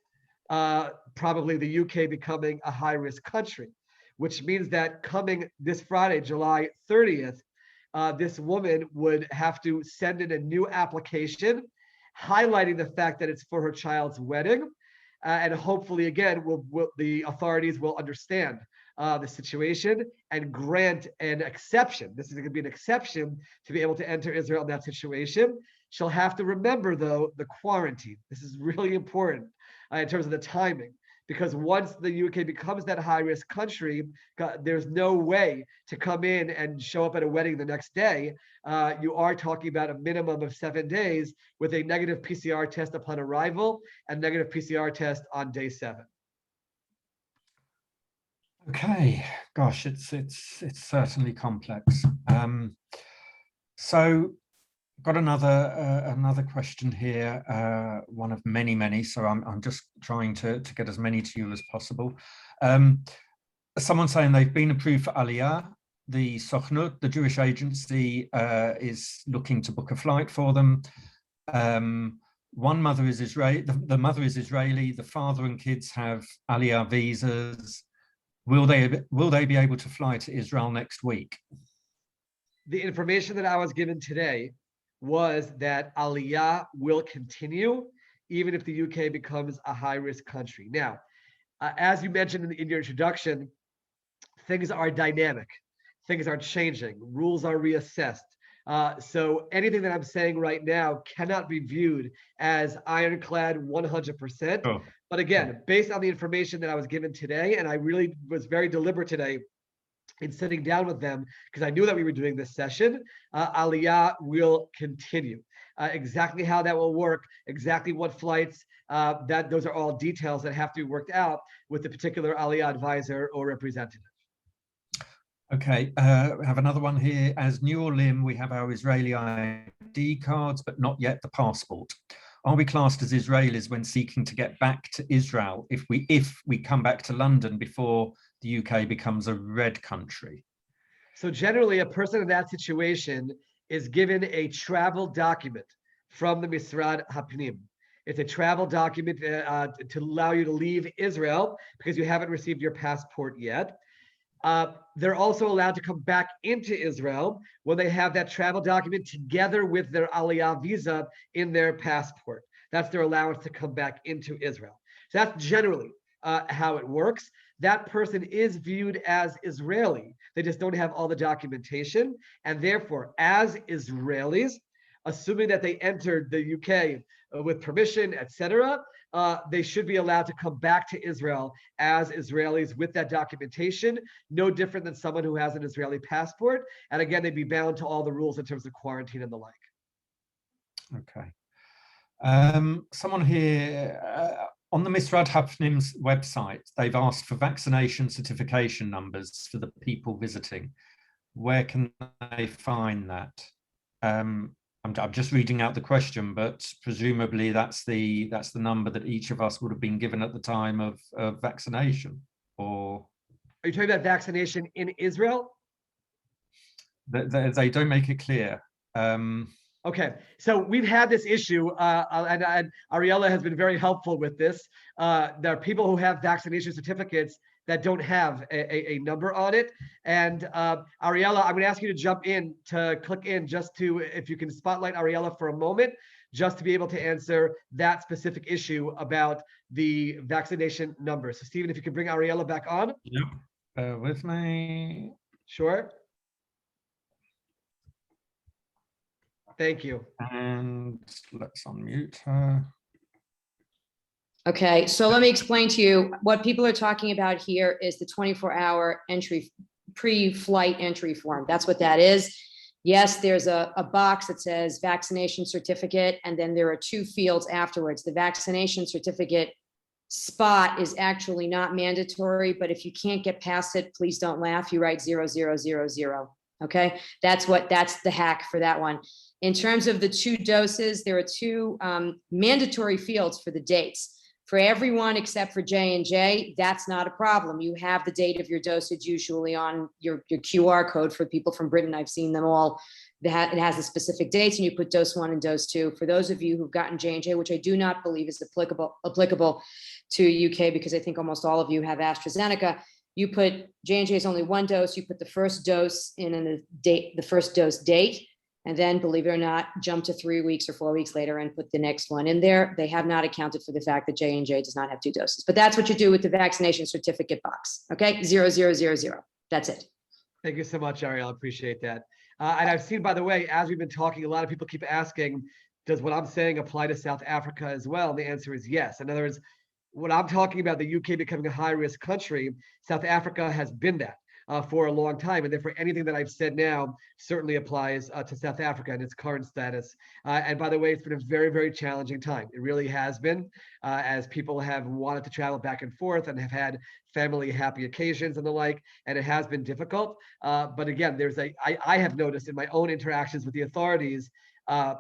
S2: probably the UK becoming a high-risk country, which means that coming this Friday, July 30th, this woman would have to send in a new application highlighting the fact that it's for her child's wedding. And hopefully, again, the authorities will understand the situation and grant an exception. This is going to be an exception to be able to enter Israel in that situation. She'll have to remember, though, the quarantine. This is really important in terms of the timing, because once the UK becomes that high-risk country, there's no way to come in and show up at a wedding the next day. You are talking about a minimum of 7 days with a negative PCR test upon arrival and negative PCR test on day 7.
S1: Okay, gosh, it's certainly complex. So got another question here, one of many. So I'm just trying to get as many to you as possible. Someone saying they've been approved for Aliyah. The Sochnut, the Jewish agency, is looking to book a flight for them. One mother is Israeli. The mother is Israeli. The father and kids have Aliyah visas. Will they be able to fly to Israel next week?
S2: The information that I was given today was that Aliyah will continue even if the UK becomes a high-risk country. Now, as you mentioned in your introduction, things are dynamic. Things are changing. Rules are reassessed. So anything that I'm saying right now cannot be viewed as ironclad 100%. Oh. But again, based on the information that I was given today, and I really was very deliberate today in sitting down with them because I knew that we were doing this session, Aliyah will continue. Exactly how that will work, exactly what flights, those are all details that have to be worked out with the particular Aliyah advisor or representative. Okay,
S1: I have another one here. As New Olim, we have our Israeli ID cards, but not yet the passport. Are we classed as Israelis when seeking to get back to Israel if we come back to London before the UK becomes a red country?
S2: So generally, a person in that situation is given a travel document from the Misrad HaPnim. It's a travel document to allow you to leave Israel because you haven't received your passport yet. They're also allowed to come back into Israel when they have that travel document together with their Aliyah visa in their passport. That's their allowance to come back into Israel. So that's generally how it works. That person is viewed as Israeli. They just don't have all the documentation. And therefore, as Israelis, assuming that they entered the UK with permission, etc., they should be allowed to come back to Israel as Israelis with that documentation, no different than someone who has an Israeli passport. And again, they'd be bound to all the rules in terms of quarantine and the like.
S1: Okay. Someone here, on the Misrad HaPnim's website, they've asked for vaccination certification numbers for the people visiting. Where can they find that? I'm just reading out the question, but presumably that's the number that each of us would have been given at the time of vaccination. Or
S2: are you talking about vaccination in Israel?
S1: They don't make it clear.
S2: Okay, so we've had this issue, and Ariella has been very helpful with this. There are people who have vaccination certificates that don't have a number on it. And Ariella, I'm gonna ask you to jump in, to click in just to, if you can spotlight Ariella for a moment, just to be able to answer that specific issue about the vaccination number. So Stephen, if you can bring Ariella back on.
S1: Yep, with me.
S2: Sure. Thank you.
S1: And let's unmute her.
S4: Okay, so let me explain to you what people are talking about here is the 24-hour entry, pre-flight entry form. That's what that is. Yes, there's a box that says vaccination certificate, and then there are two fields afterwards. The vaccination certificate spot is actually not mandatory, but if you can't get past it, please don't laugh. You write 0000. Okay, that's the hack for that one. In terms of the 2 doses, there are 2 mandatory fields for the dates. For everyone except for J&J, that's not a problem. You have the date of your dosage usually on your QR code. For people from Britain, I've seen them all. It has the specific dates, and you put dose 1 and dose 2. For those of you who've gotten J&J, which I do not believe is applicable to UK, because I think almost all of you have AstraZeneca, you put J&J is only 1 dose. You put the first dose in the first dose date. And then, believe it or not, jump to 3 weeks or 4 weeks later and put the next one in there. They have not accounted for the fact that J&J does not have 2 doses. But that's what you do with the vaccination certificate box. Okay, 0000. That's it.
S2: Thank you so much, Ariel. I appreciate that. And I've seen, by the way, as we've been talking, a lot of people keep asking, does what I'm saying apply to South Africa as well? And the answer is yes. In other words, when I'm talking about the UK becoming a high-risk country, South Africa has been that. For a long time, and therefore anything that I've said now certainly applies to South Africa and its current status. And by the way, it's been a very, very challenging time. It really has been, as people have wanted to travel back and forth and have had family happy occasions and the like, and it has been difficult. But again, I have noticed in my own interactions with the authorities a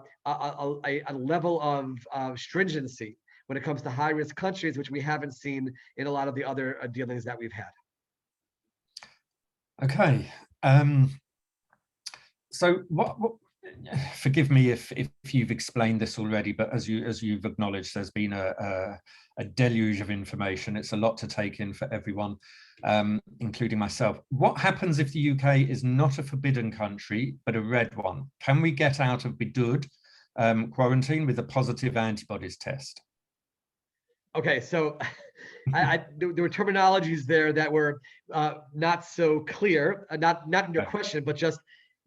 S2: level of stringency when it comes to high-risk countries, which we haven't seen in a lot of the other dealings that we've had.
S1: Okay, so what forgive me if you've explained this already, but as you've acknowledged, there's been a deluge of information. It's a lot to take in for everyone, including myself. What happens if the UK is not a forbidden country, but a red one? Can we get out of Bidud quarantine with a positive antibodies test? Okay,
S2: so there were terminologies there that were not so clear, not in your question, but just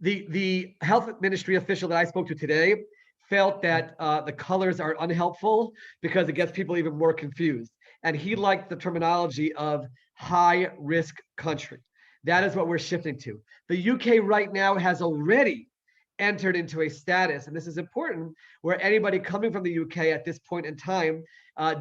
S2: the health ministry official that I spoke to today felt that the colors are unhelpful because it gets people even more confused. And he liked the terminology of high risk country. That is what we're shifting to. The UK right now has already entered into a status, and this is important, where anybody coming from the UK at this point in time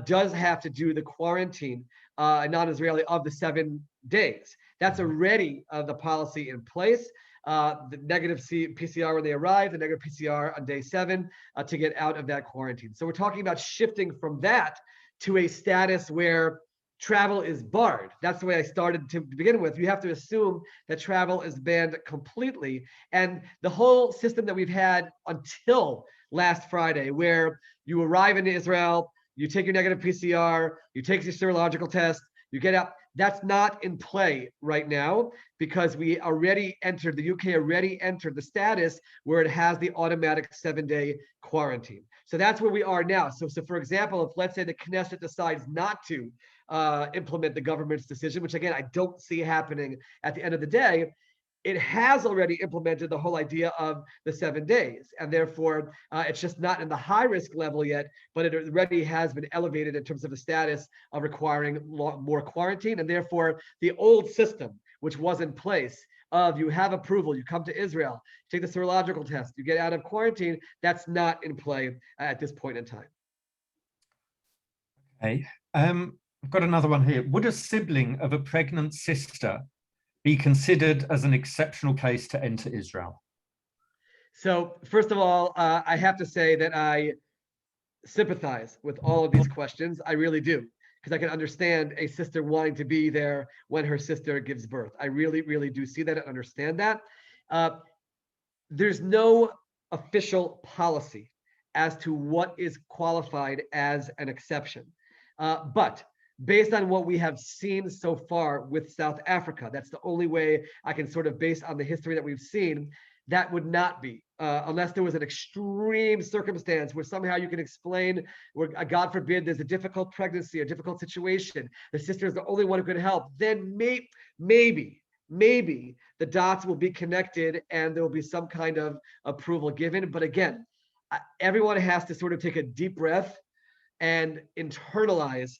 S2: does have to do the quarantine, non-Israeli, of the 7 days. That's already the policy in place. the negative PCR when they arrive, the negative PCR on day 7 to get out of that quarantine. So we're talking about shifting from that to a status where travel is barred. That's the way I started to begin with. You have to assume that travel is banned completely. And the whole system that we've had until last Friday, where you arrive in Israel, you take your negative PCR, you take your serological test, you get out. That's not in play right now because we already entered, the UK already entered the status where it has the automatic 7-day quarantine. So that's where we are now. So for example, if let's say the Knesset decides not to implement the government's decision, which again, I don't see happening at the end of the day, it has already implemented the whole idea of the 7 days. And therefore, it's just not in the high risk level yet, but it already has been elevated in terms of the status of requiring more quarantine. And therefore, the old system, which was in place of you have approval, you come to Israel, take the serological test, you get out of quarantine, that's not in play at this point in time.
S1: Okay. I've got another one here. Would a sibling of a pregnant sister be considered as an exceptional case to enter Israel?
S2: So first of all, I have to say that I sympathize with all of these questions. I really do, because I can understand a sister wanting to be there when her sister gives birth. I really, really do see that and understand that. There's no official policy as to what is qualified as an exception. But based on what we have seen so far with South Africa, that's the only way I can sort of, based on the history that we've seen, that would not be, unless there was an extreme circumstance where somehow you can explain, where God forbid, there's a difficult pregnancy, a difficult situation, the sister is the only one who could help, then maybe the dots will be connected and there will be some kind of approval given. But again, everyone has to sort of take a deep breath and internalize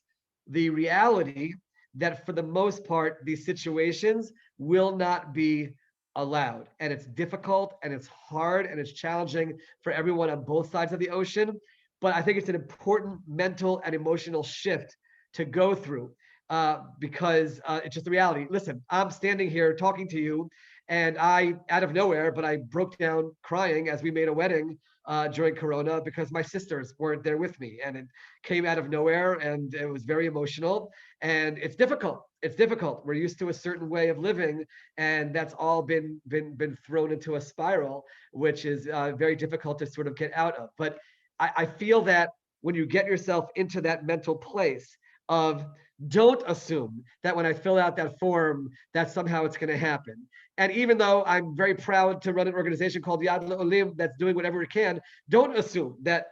S2: the reality that for the most part, these situations will not be allowed. And it's difficult and it's hard and it's challenging for everyone on both sides of the ocean. But I think it's an important mental and emotional shift to go through because it's just the reality. Listen, I'm standing here talking to you and I, out of nowhere, but I broke down crying as we made a wedding during Corona because my sisters weren't there with me, and it came out of nowhere and it was very emotional and it's difficult. It's difficult. We're used to a certain way of living and that's all been thrown into a spiral, which is very difficult to sort of get out of. But I feel that when you get yourself into that mental place of don't assume that when I fill out that form, that somehow it's going to happen. And even though I'm very proud to run an organization called Yad L'Olim that's doing whatever it can, don't assume that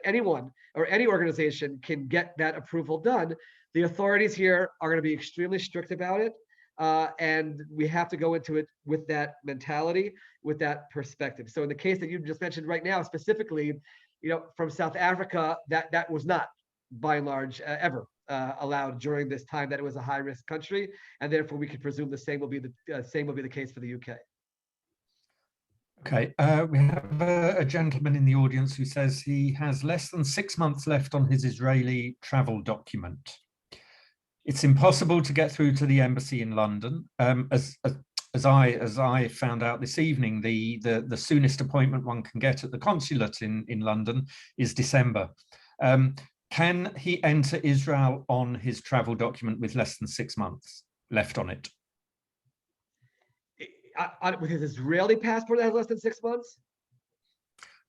S2: anyone or any organization can get that approval done. The authorities here are going to be extremely strict about it. And we have to go into it with that mentality, with that perspective. So in the case that you just mentioned right now, specifically, from South Africa, that was not by and large ever allowed during this time that it was a high-risk country, and therefore we could presume the same will be the case for the UK.
S1: Okay, we have a gentleman in the audience who says he has less than 6 months left on his Israeli travel document. It's impossible to get through to the embassy in London. As I found out this evening, the soonest appointment one can get at the consulate in London is December. Can he enter Israel on his travel document with less than 6 months left on it?
S2: With his Israeli passport that has less than 6 months?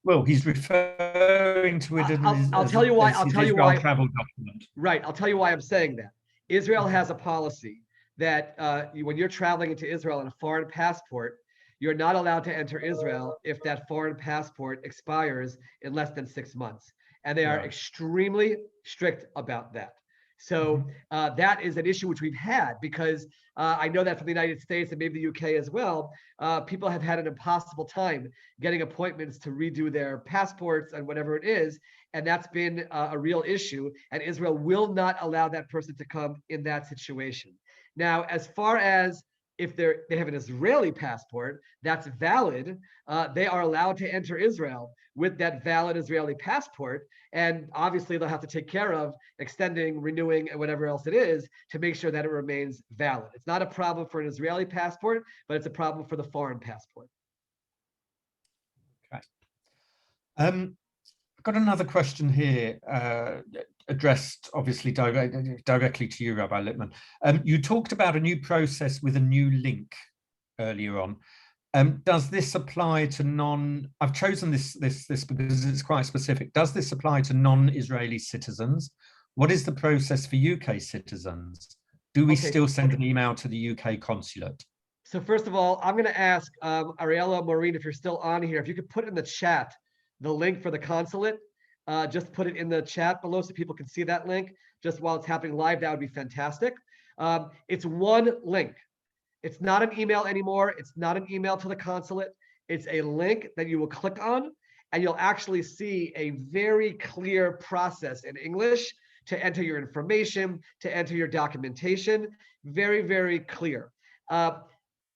S1: Well, he's referring to it
S2: I'll tell you why.
S1: Travel document.
S2: Right. I'll tell you why I'm saying that. Israel has a policy that when you're traveling into Israel on a foreign passport, you're not allowed to enter Israel if that foreign passport expires in less than 6 months. And they are extremely strict about that. So that is an issue which we've had because I know that from the United States and maybe the UK as well, people have had an impossible time getting appointments to redo their passports and whatever it is. And that's been a real issue. And Israel will not allow that person to come in that situation. Now, as far as if they have an Israeli passport that's valid, they are allowed to enter Israel with that valid Israeli passport. And obviously they'll have to take care of extending, renewing, and whatever else it is to make sure that it remains valid. It's not a problem for an Israeli passport, but it's a problem for the foreign passport.
S1: Okay. I've got another question here, addressed obviously directly to you, Rabbi Lipman. You talked about a new process with a new link earlier on. Does this apply to I've chosen this because it's quite specific. Does this apply to non-Israeli citizens? What is the process for UK citizens? Do we still send an email to the UK consulate?
S2: So first of all, I'm going to ask Ariella, Maureen, if you're still on here, if you could put in the chat the link for the consulate. Just put it in the chat below so people can see that link just while it's happening live. That would be fantastic. It's one link. It's not an email anymore. It's not an email to the consulate. It's a link that you will click on, and you'll actually see a very clear process in English to enter your information, to enter your documentation. Very, very clear.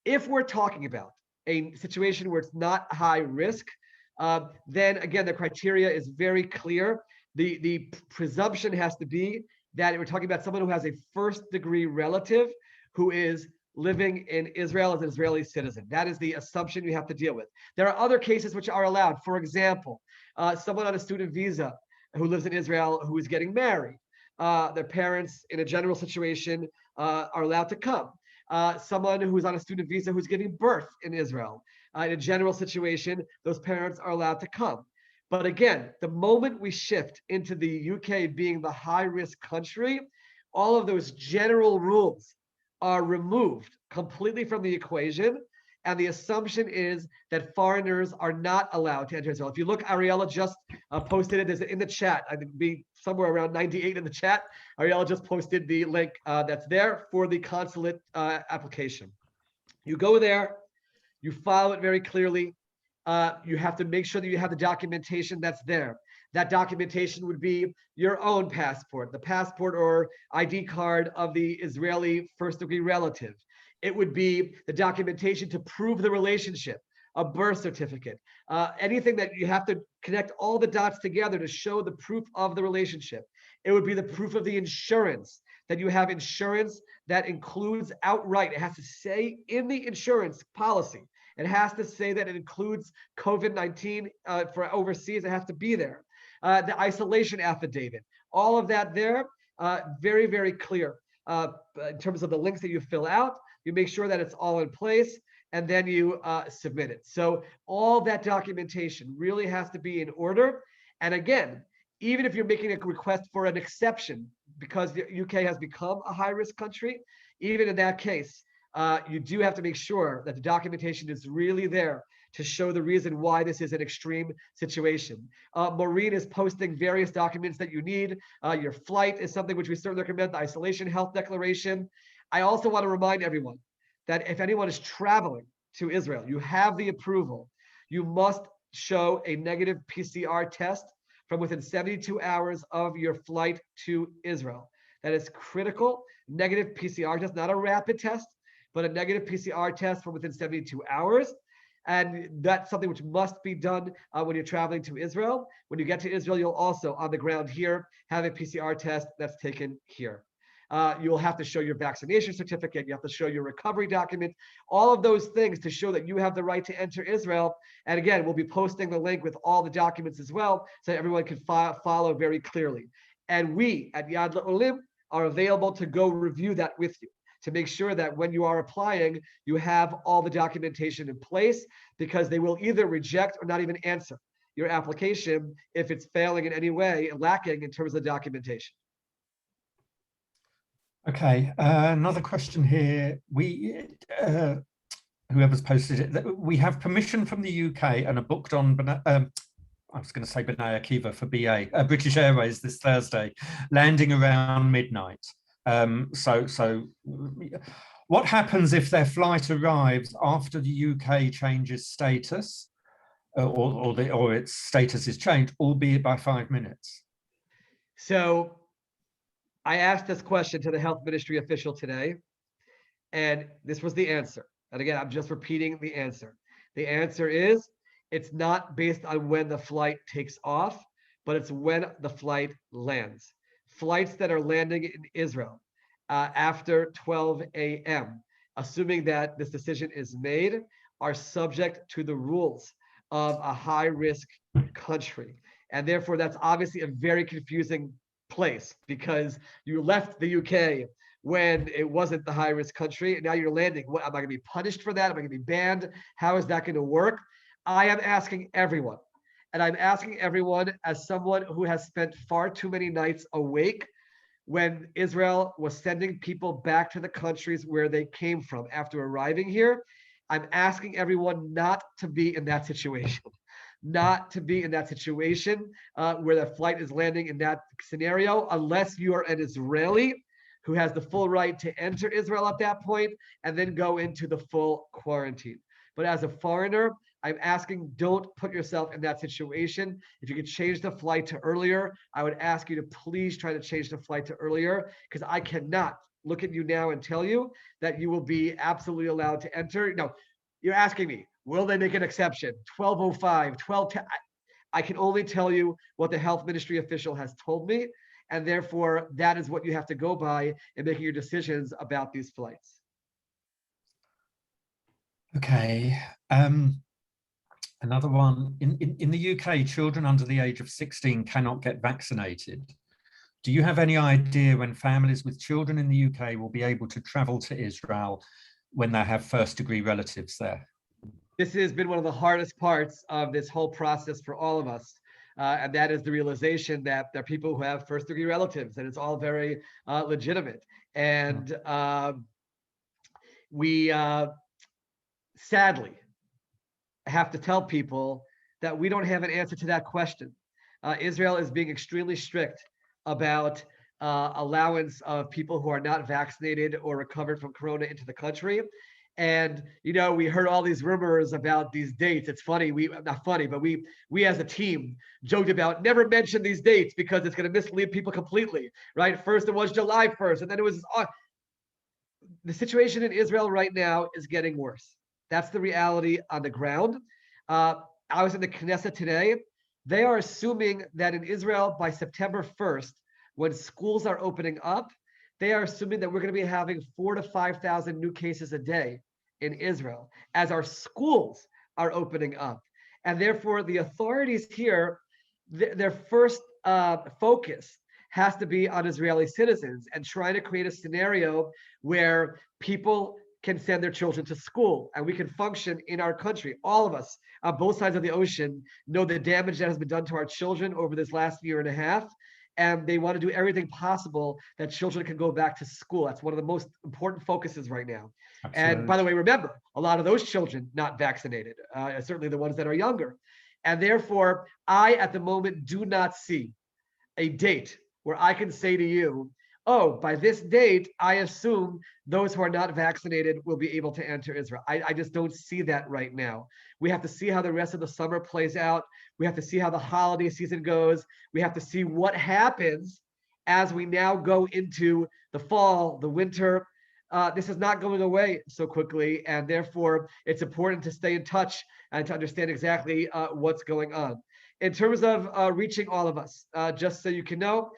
S2: If we're talking about a situation where it's not high risk, then again, the criteria is very clear. The presumption has to be that we're talking about someone who has a first-degree relative who is living in Israel as an Israeli citizen. That is the assumption you have to deal with. There are other cases which are allowed. For example, someone on a student visa who lives in Israel who is getting married. Their parents, in a general situation, are allowed to come. Someone who's on a student visa who's giving birth in Israel. In a general situation, those parents are allowed to come. But again, the moment we shift into the UK being the high-risk country, all of those general rules are removed completely from the equation. And the assumption is that foreigners are not allowed to enter Israel. If you look, Ariella just posted it. There's in the chat. I think it'd be somewhere around 98 in the chat. Ariella just posted the link that's there for the consulate application. You go there, you file it very clearly. You have to make sure that you have the documentation that's there. That documentation would be your own passport, the passport or ID card of the Israeli first-degree relative. It would be the documentation to prove the relationship, a birth certificate, anything that you have to connect all the dots together to show the proof of the relationship. It would be the proof of the insurance, that you have insurance that includes outright. It has to say in the insurance policy. It has to say that it includes COVID-19 for overseas. It has to be there. The isolation affidavit, all of that there, very, very clear. In terms of the links that you fill out, you make sure that it's all in place, and then you submit it. So all that documentation really has to be in order. And again, even if you're making a request for an exception because the UK has become a high-risk country, even in that case, you do have to make sure that the documentation is really there to show the reason why this is an extreme situation. Maureen is posting various documents that you need. Your flight is something which we certainly recommend, the isolation health declaration. I also want to remind everyone that if anyone is traveling to Israel, you have the approval, you must show a negative PCR test from within 72 hours of your flight to Israel. That is critical. Negative PCR test, not a rapid test, but a negative PCR test from within 72 hours. And that's something which must be done when you're traveling to Israel. When you get to Israel, you'll also, on the ground here, have a PCR test that's taken here. You'll have to show your vaccination certificate. You have to show your recovery document, all of those things to show that you have the right to enter Israel. And again, we'll be posting the link with all the documents as well, so everyone can follow very clearly. And we at Yad L'Olim are available to go review that with you, to make sure that when you are applying, you have all the documentation in place, because they will either reject or not even answer your application if it's failing in any way, lacking in terms of documentation.
S1: Okay, another question here. Whoever's posted it, we have permission from the UK and are booked on, I was going to say B'nai Akiva for BA, British Airways this Thursday, landing around midnight. So what happens if their flight arrives after the UK changes status, or its status is changed, albeit by 5 minutes?
S2: So I asked this question to the health ministry official today, And this was the answer. And again, I'm just repeating the answer. The answer is, it's not based on when the flight takes off, but it's when the flight lands. Flights that are landing in Israel after 12 a.m., assuming that this decision is made, are subject to the rules of a high-risk country. And therefore, that's obviously a very confusing place, because you left the UK when it wasn't the high-risk country, and now you're landing. What, am I going to be punished for that? Am I going to be banned? How is that going to work? I am asking everyone, and I'm asking everyone as someone who has spent far too many nights awake when Israel was sending people back to the countries where they came from after arriving here. I'm asking everyone not to be in that situation, not to be in that situation where the flight is landing in that scenario, unless you are an Israeli who has the full right to enter Israel at that point and then go into the full quarantine. But as a foreigner, I'm asking, don't put yourself in that situation. If you could change the flight to earlier, I would ask you to please try to change the flight to earlier, because I cannot look at you now and tell you that you will be absolutely allowed to enter. No, you're asking me, will they make an exception? 12:05, 12:10. I can only tell you what the health ministry official has told me. And therefore, that is what you have to go by in making your decisions about these flights.
S1: Okay. Another one. In the UK, children under the age of 16 cannot get vaccinated. Do you have any idea when families with children in the UK will be able to travel to Israel when they have first-degree relatives there?
S2: This has been one of the hardest parts of this whole process for all of us. And that is the realization that there are people who have first-degree relatives, and it's all very legitimate. And we sadly have to tell people that we don't have an answer to that question. Israel is being extremely strict about allowance of people who are not vaccinated or recovered from corona into the country. And, you know, we heard all these rumors about these dates. It's funny, not funny, but we as a team joked about never mention these dates because it's going to mislead people completely, right? First it was July 1st, and then it was, the situation in Israel right now is getting worse. That's the reality on the ground. I was in the Knesset today. They are assuming that in Israel by September 1st, when schools are opening up, they are assuming that we're going to be having 4,000 to 5,000 new cases a day in Israel as our schools are opening up. And therefore, the authorities here, their first focus has to be on Israeli citizens and trying to create a scenario where people can send their children to school and we can function in our country. All of us on both sides of the ocean know the damage that has been done to our children over this last year and a half. And they want to do everything possible that children can go back to school. That's one of the most important focuses right now. Absolutely. And by the way, remember, a lot of those children not vaccinated, certainly the ones that are younger. And therefore, I, at the moment, do not see a date where I can say to you, oh, by this date, I assume those who are not vaccinated will be able to enter Israel. I just don't see that right now. We have to see how the rest of the summer plays out. We have to see how the holiday season goes. We have to see what happens as we now go into the fall, the winter. This is not going away so quickly, and therefore it's important to stay in touch and to understand exactly what's going on. In terms of reaching all of us, just so you can know,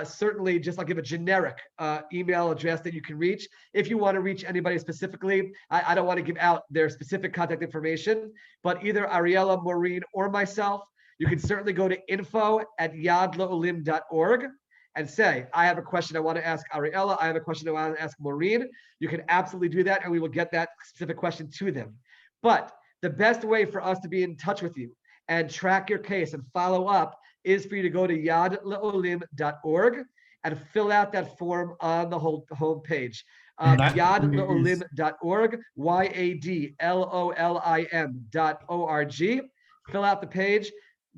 S2: certainly just I'll give a generic email address that you can reach. If you want to reach anybody specifically, I don't want to give out their specific contact information, but either Ariella, Maureen, or myself, you can certainly go to info@yadlolim.org and say, I have a question I want to ask Ariella, I have a question I want to ask Maureen. You can absolutely do that, and we will get that specific question to them. But the best way for us to be in touch with you and track your case and follow up is for you to go to yadlolim.org and fill out that form on the home page. Yadlolim.org, YADLOLIM.org. Fill out the page,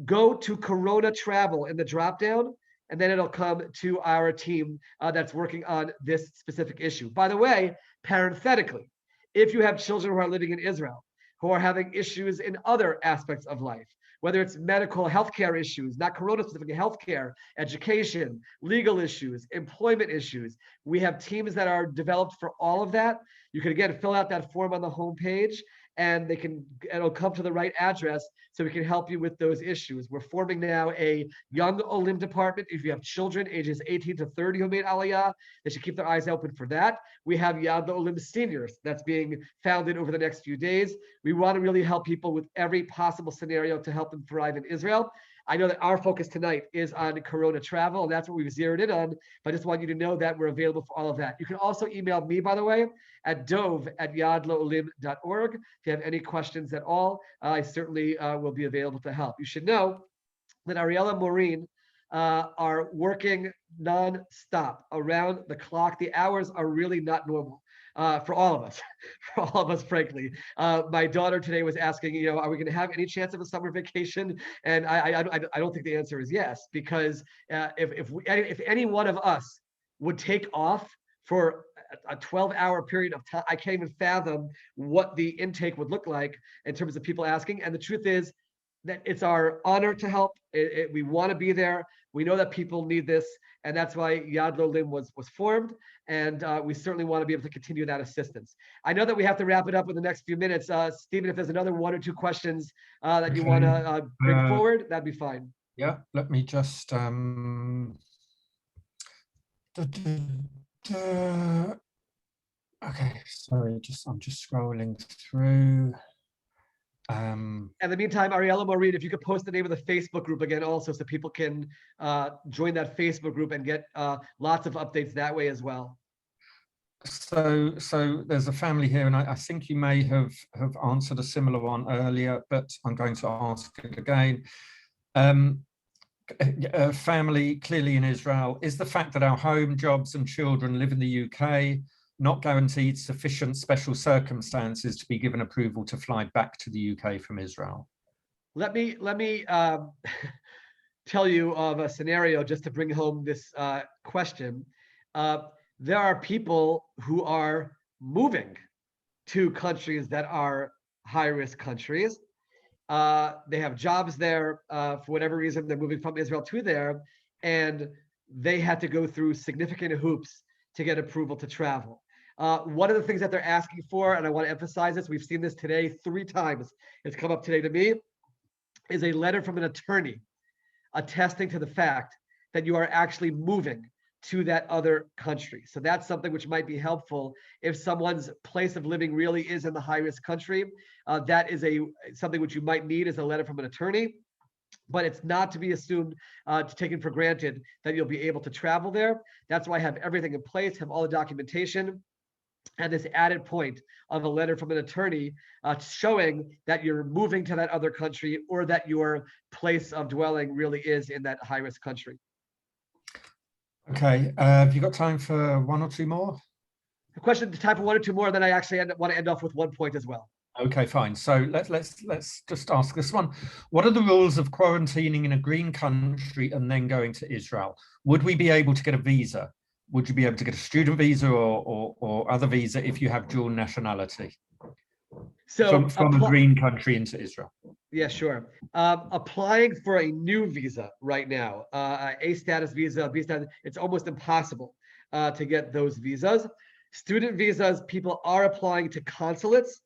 S2: go to Corona Travel in the dropdown, and then it'll come to our team that's working on this specific issue. By the way, parenthetically, if you have children who are living in Israel, who are having issues in other aspects of life, whether it's medical healthcare issues, not corona specific healthcare, education, legal issues, employment issues. We have teams that are developed for all of that. You can again fill out that form on the homepage, and it'll come to the right address so we can help you with those issues. We're forming now a young Olim department. If you have children ages 18 to 30 who made Aliyah, they should keep their eyes open for that. We have Yad L'Olim seniors that's being founded over the next few days. We want to really help people with every possible scenario to help them thrive in Israel. I know that our focus tonight is on corona travel, and that's what we've zeroed in on, but I just want you to know that we're available for all of that. You can also email me, by the way, at dov@yadlolim.org. If you have any questions at all, I certainly will be available to help. You should know that Ariella and Maureen are working non-stop around the clock. The hours are really not normal. For all of us, frankly. My daughter today was asking, are we going to have any chance of a summer vacation? And I don't think the answer is yes, because if any one of us would take off for a 12-hour period of time, I can't even fathom what the intake would look like in terms of people asking. And the truth is that it's our honor to help. We want to be there. We know that people need this, and that's why Yad L'Olim was formed, and we certainly want to be able to continue that assistance. I know that we have to wrap it up in the next few minutes. Stephen, if there's another one or two questions that you want to bring forward, that'd be fine.
S1: Yeah, let me just okay, sorry, I'm just scrolling through.
S2: In the meantime, Ariella, Maureen, if you could post the name of the Facebook group again also, so people can join that Facebook group and get lots of updates that way as well.
S1: So there's a family here, and I think you may have answered a similar one earlier, but I'm going to ask it again. A family clearly in Israel, is the fact that our home, jobs and children live in the UK not guaranteed sufficient special circumstances to be given approval to fly back to the UK from Israel?
S2: Let me tell you of a scenario just to bring home this question. There are people who are moving to countries that are high-risk countries. They have jobs there. For whatever reason, they're moving from Israel to there, and they had to go through significant hoops to get approval to travel. One of the things that they're asking for, and I want to emphasize this, we've seen this today 3 times, it's come up today to me, is a letter from an attorney attesting to the fact that you are actually moving to that other country. So that's something which might be helpful if someone's place of living really is in the high-risk country. That is something which you might need is a letter from an attorney, but it's not to be assumed, taken for granted that you'll be able to travel there. That's why I have everything in place, have all the documentation, and this added point of a letter from an attorney showing that you're moving to that other country or that your place of dwelling really is in that high-risk country.
S1: Okay, have you got time for 1 or 2 more?
S2: The question, time for 1 or 2 more, then I actually want to end off with 1 point as well.
S1: Okay, fine. So let's just ask this one. What are the rules of quarantining in a green country and then going to Israel? Would we be able to get a visa? Would you be able to get a student visa or other visa if you have dual nationality?
S2: So
S1: from a green country into Israel.
S2: Yeah, sure. Applying for a new visa right now, A status visa, B status, it's almost impossible to get those visas. Student visas, people are applying to consulates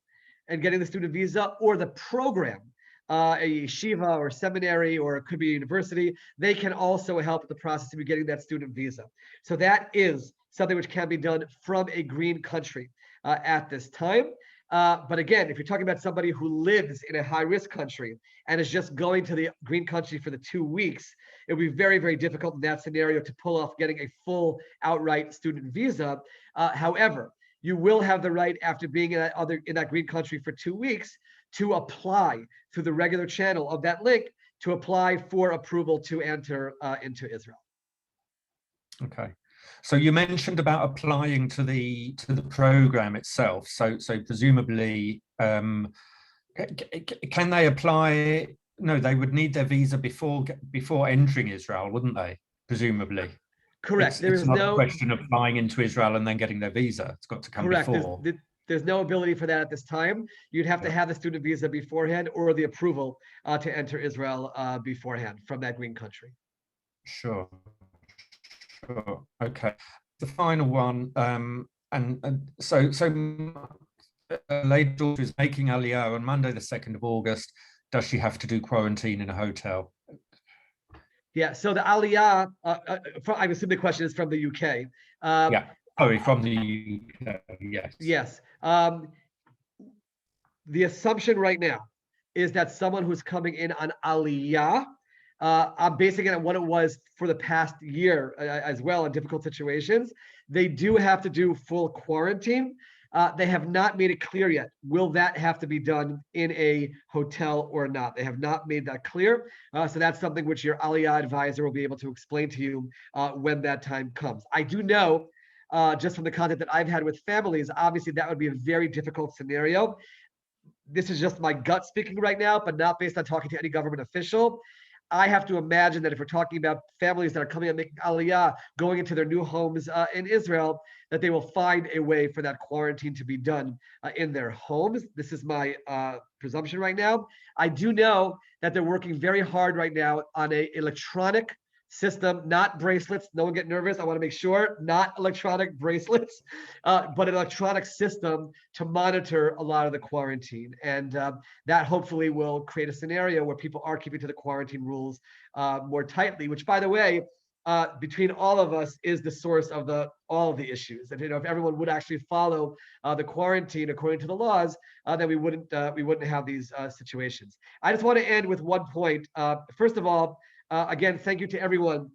S2: and getting the student visa, or the program, a yeshiva or seminary, or it could be a university. They can also help with the process of getting that student visa. So that is something which can be done from a green country at this time. But again, if you're talking about somebody who lives in a high-risk country and is just going to the green country for the 2 weeks, it would be very, very difficult in that scenario to pull off getting a full outright student visa. However, you will have the right, after being in that green country for 2 weeks, to apply through the regular channel of that link to apply for approval to enter into Israel.
S1: Okay. So you mentioned about applying to the program itself. So presumably, can they apply? No, they would need their visa before entering Israel, wouldn't they? Presumably.
S2: Correct.
S1: It's not a question of flying into Israel and then getting their visa. It's got to come before.
S2: There's no ability for that at this time. You'd have to have the student visa beforehand or the approval to enter Israel beforehand from that green country.
S1: Sure. Okay. The final one, so a lady daughter is making Aliyah on Monday, the 2nd of August. Does she have to do quarantine in a hotel?
S2: Yeah, so the Aliyah, I assume the question is from the UK.
S1: Yeah, sorry, from the UK, yes.
S2: Yes. The assumption right now is that someone who's coming in on Aliyah, I'm basing it on what it was for the past year as well in difficult situations. They do have to do full quarantine. They have not made it clear yet. Will that have to be done in a hotel or not? They have not made that clear. So that's something which your Aliyah advisor will be able to explain to you when that time comes. I do know, just from the contact that I've had with families, obviously that would be a very difficult scenario. This is just my gut speaking right now, but not based on talking to any government official. I have to imagine that if we're talking about families that are coming and making Aliyah, going into their new homes in Israel, that they will find a way for that quarantine to be done in their homes. This is my presumption right now. I do know that they're working very hard right now on an electronic system, not bracelets. No one get nervous. I want to make sure, not electronic bracelets, but an electronic system to monitor a lot of the quarantine. And that hopefully will create a scenario where people are keeping to the quarantine rules more tightly, which, by the way, between all of us is the source of all of the issues. And if everyone would actually follow the quarantine according to the laws, then we wouldn't have these situations. I just want to end with one point. First of all, again, thank you to everyone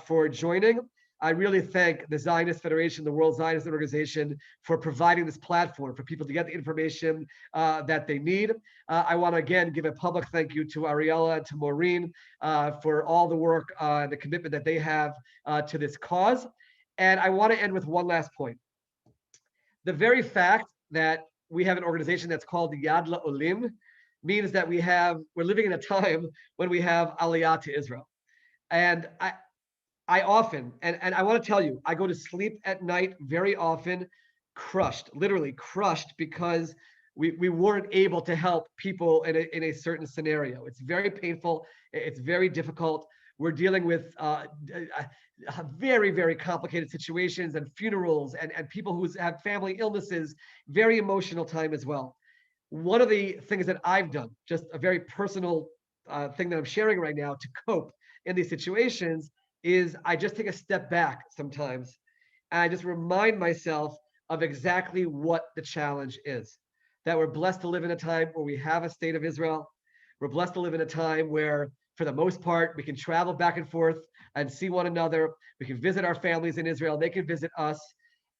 S2: for joining. I really thank the Zionist Federation, the World Zionist Organization, for providing this platform for people to get the information that they need. I want to again give a public thank you to Ariella and to Maureen for all the work and the commitment that they have to this cause. And I want to end with one last point. The very fact that we have an organization that's called Yad L'Olim means that we're living in a time when we have Aliyah to Israel. And I often, and I want to tell you, I go to sleep at night very often crushed, literally crushed, because we weren't able to help people in a certain scenario. It's very painful. It's very difficult. We're dealing with very, very complicated situations and funerals and people who have family illnesses, very emotional time as well. One of the things that I've done, just a very personal thing that I'm sharing right now to cope in these situations, is I just take a step back sometimes and I just remind myself of exactly what the challenge is. That we're blessed to live in a time where we have a state of Israel. We're blessed to live in a time where, for the most part, we can travel back and forth and see one another. We can visit our families in Israel. They can visit us.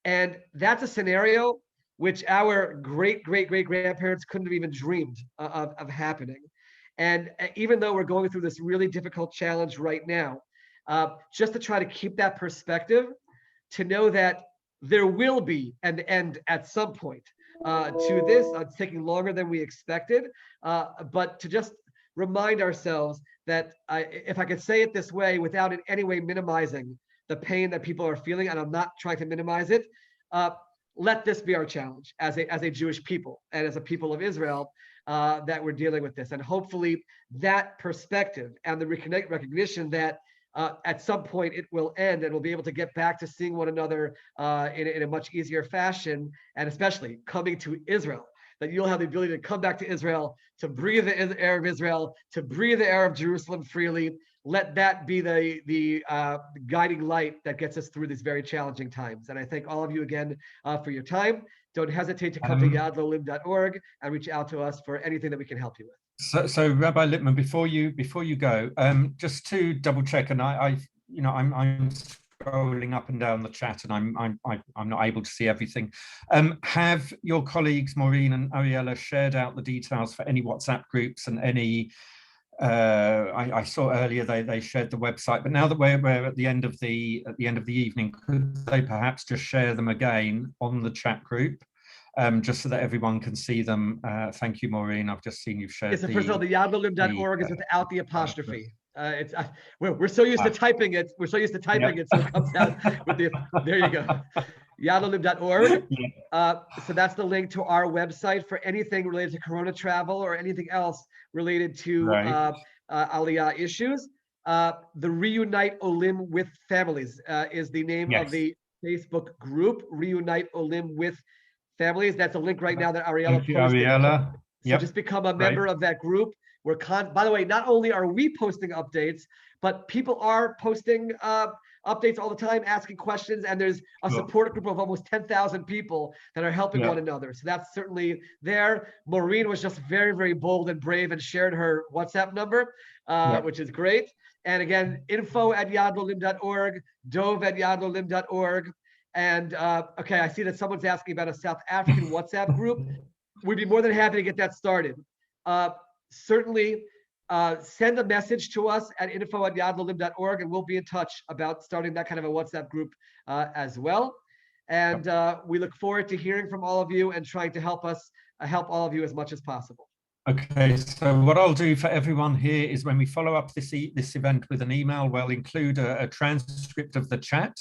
S2: And that's a scenario which our great-great-great-grandparents couldn't have even dreamed of happening. And even though we're going through this really difficult challenge right now, just to try to keep that perspective, to know that there will be an end at some point to this. It's taking longer than we expected, but to just remind ourselves that if I could say it this way without in any way minimizing the pain that people are feeling, and I'm not trying to minimize it, let this be our challenge as a Jewish people and as a people of Israel, that we're dealing with this. And hopefully that perspective and the recognition that at some point it will end and we'll be able to get back to seeing one another in a much easier fashion, and especially coming to Israel, that you'll have the ability to come back to Israel, to breathe the air of Israel, to breathe the air of Jerusalem freely. Let that be the guiding light that gets us through these very challenging times. And I thank all of you again for your time. Don't hesitate to come to yadlolim.org and reach out to us for anything that we can help you with.
S1: So Rabbi Lipman, before you go, just to double check, and I'm scrolling up and down the chat, and I'm not able to see everything. Have your colleagues Maureen and Ariella shared out the details for any WhatsApp groups and any? I saw earlier they shared the website, but now that we're at the end of the evening, could they perhaps just share them again on the chat group? Just so that everyone can see them. Thank you, Maureen. I've just seen you've shared.
S2: First of all, the yadlolim.org is without the apostrophe. We're so used to typing it. We're so used to typing it, so it comes out with the. There you go. yadlolim.org.
S1: Yeah.
S2: So that's the link to our website for anything related to Corona travel or anything else related to
S1: Right.
S2: Aliyah issues. The Reunite Olim with Families is the name of
S1: Yes.
S2: the Facebook group, Reunite Olim with Families. That's a link right now that Ariella
S1: Thank you,
S2: posted.
S1: Ariella.
S2: So
S1: Yep.
S2: just become a
S1: Great.
S2: member of that group. By the way, not only are we posting updates, but people are posting updates all the time, asking questions, and there's a
S1: Sure.
S2: support group of almost 10,000 people that are helping
S1: Yeah.
S2: one another. So that's certainly there. Maureen was just very, very bold and brave and shared her WhatsApp number,
S1: Yeah.
S2: which is great. And again, info@yadlolim.org, dove@yadlolim.org. And okay, I see that someone's asking about a South African WhatsApp group. We'd be more than happy to get that started. Certainly send a message to us at info@yadlolim.org, and we'll be in touch about starting that kind of a WhatsApp group as well. And we look forward to hearing from all of you and trying to help all of you as much as possible.
S1: Okay, so what I'll do for everyone here is when we follow up this event with an email, we'll include a transcript of the chat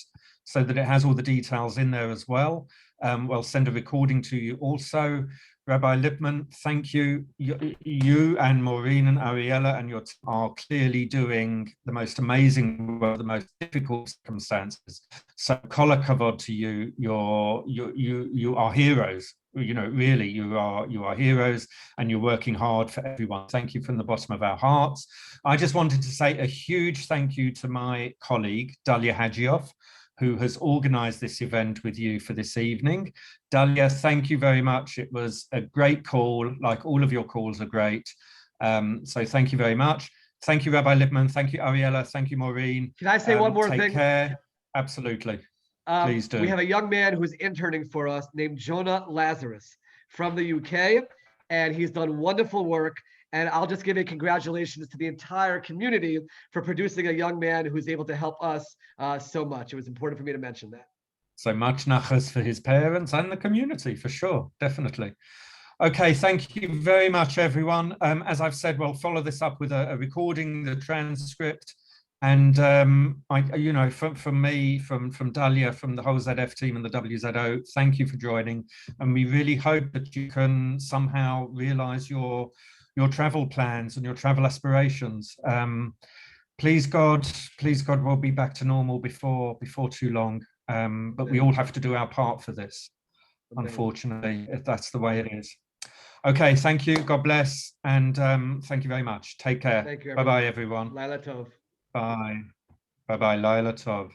S1: so that it has all the details in there as well. We'll send a recording to you also. Rabbi Lipman, thank you. You and Maureen and Ariella and your team are clearly doing the most amazing work, the most difficult circumstances. So kol hakavod to you. You are heroes. You know, really, you are heroes, and you're working hard for everyone. Thank you from the bottom of our hearts. I just wanted to say a huge thank you to my colleague Dalia Hajioff, who has organized this event with you for this evening. Dalia, thank you very much. It was a great call, like all of your calls are great. So thank you very much. Thank you, Rabbi Lipman. Thank you, Ariella. Thank you, Maureen.
S2: Can I say one more thing?
S1: Take care. Absolutely. Please do.
S2: We have a young man who's interning for us named Jonah Lazarus from the UK, and he's done wonderful work. And I'll just give a congratulations to the entire community for producing a young man who's able to help us so much. It was important for me to mention that.
S1: So much nachas for his parents and the community, for sure, definitely. Okay, thank you very much, everyone. As I've said, we'll follow this up with a recording, the transcript. And you know, from me, from Dalia, from the whole ZF team and the WZO, thank you for joining. And we really hope that you can somehow realize your travel plans and your travel aspirations. Please God, we'll be back to normal before too long. But we all have to do our part for this, unfortunately, if that's the way it is. Okay, thank you. God bless. And thank you very much. Take care.
S2: Thank you.
S1: Bye-bye, everyone.
S2: Laila Tov.
S1: Bye. Bye-bye. Laila Tov.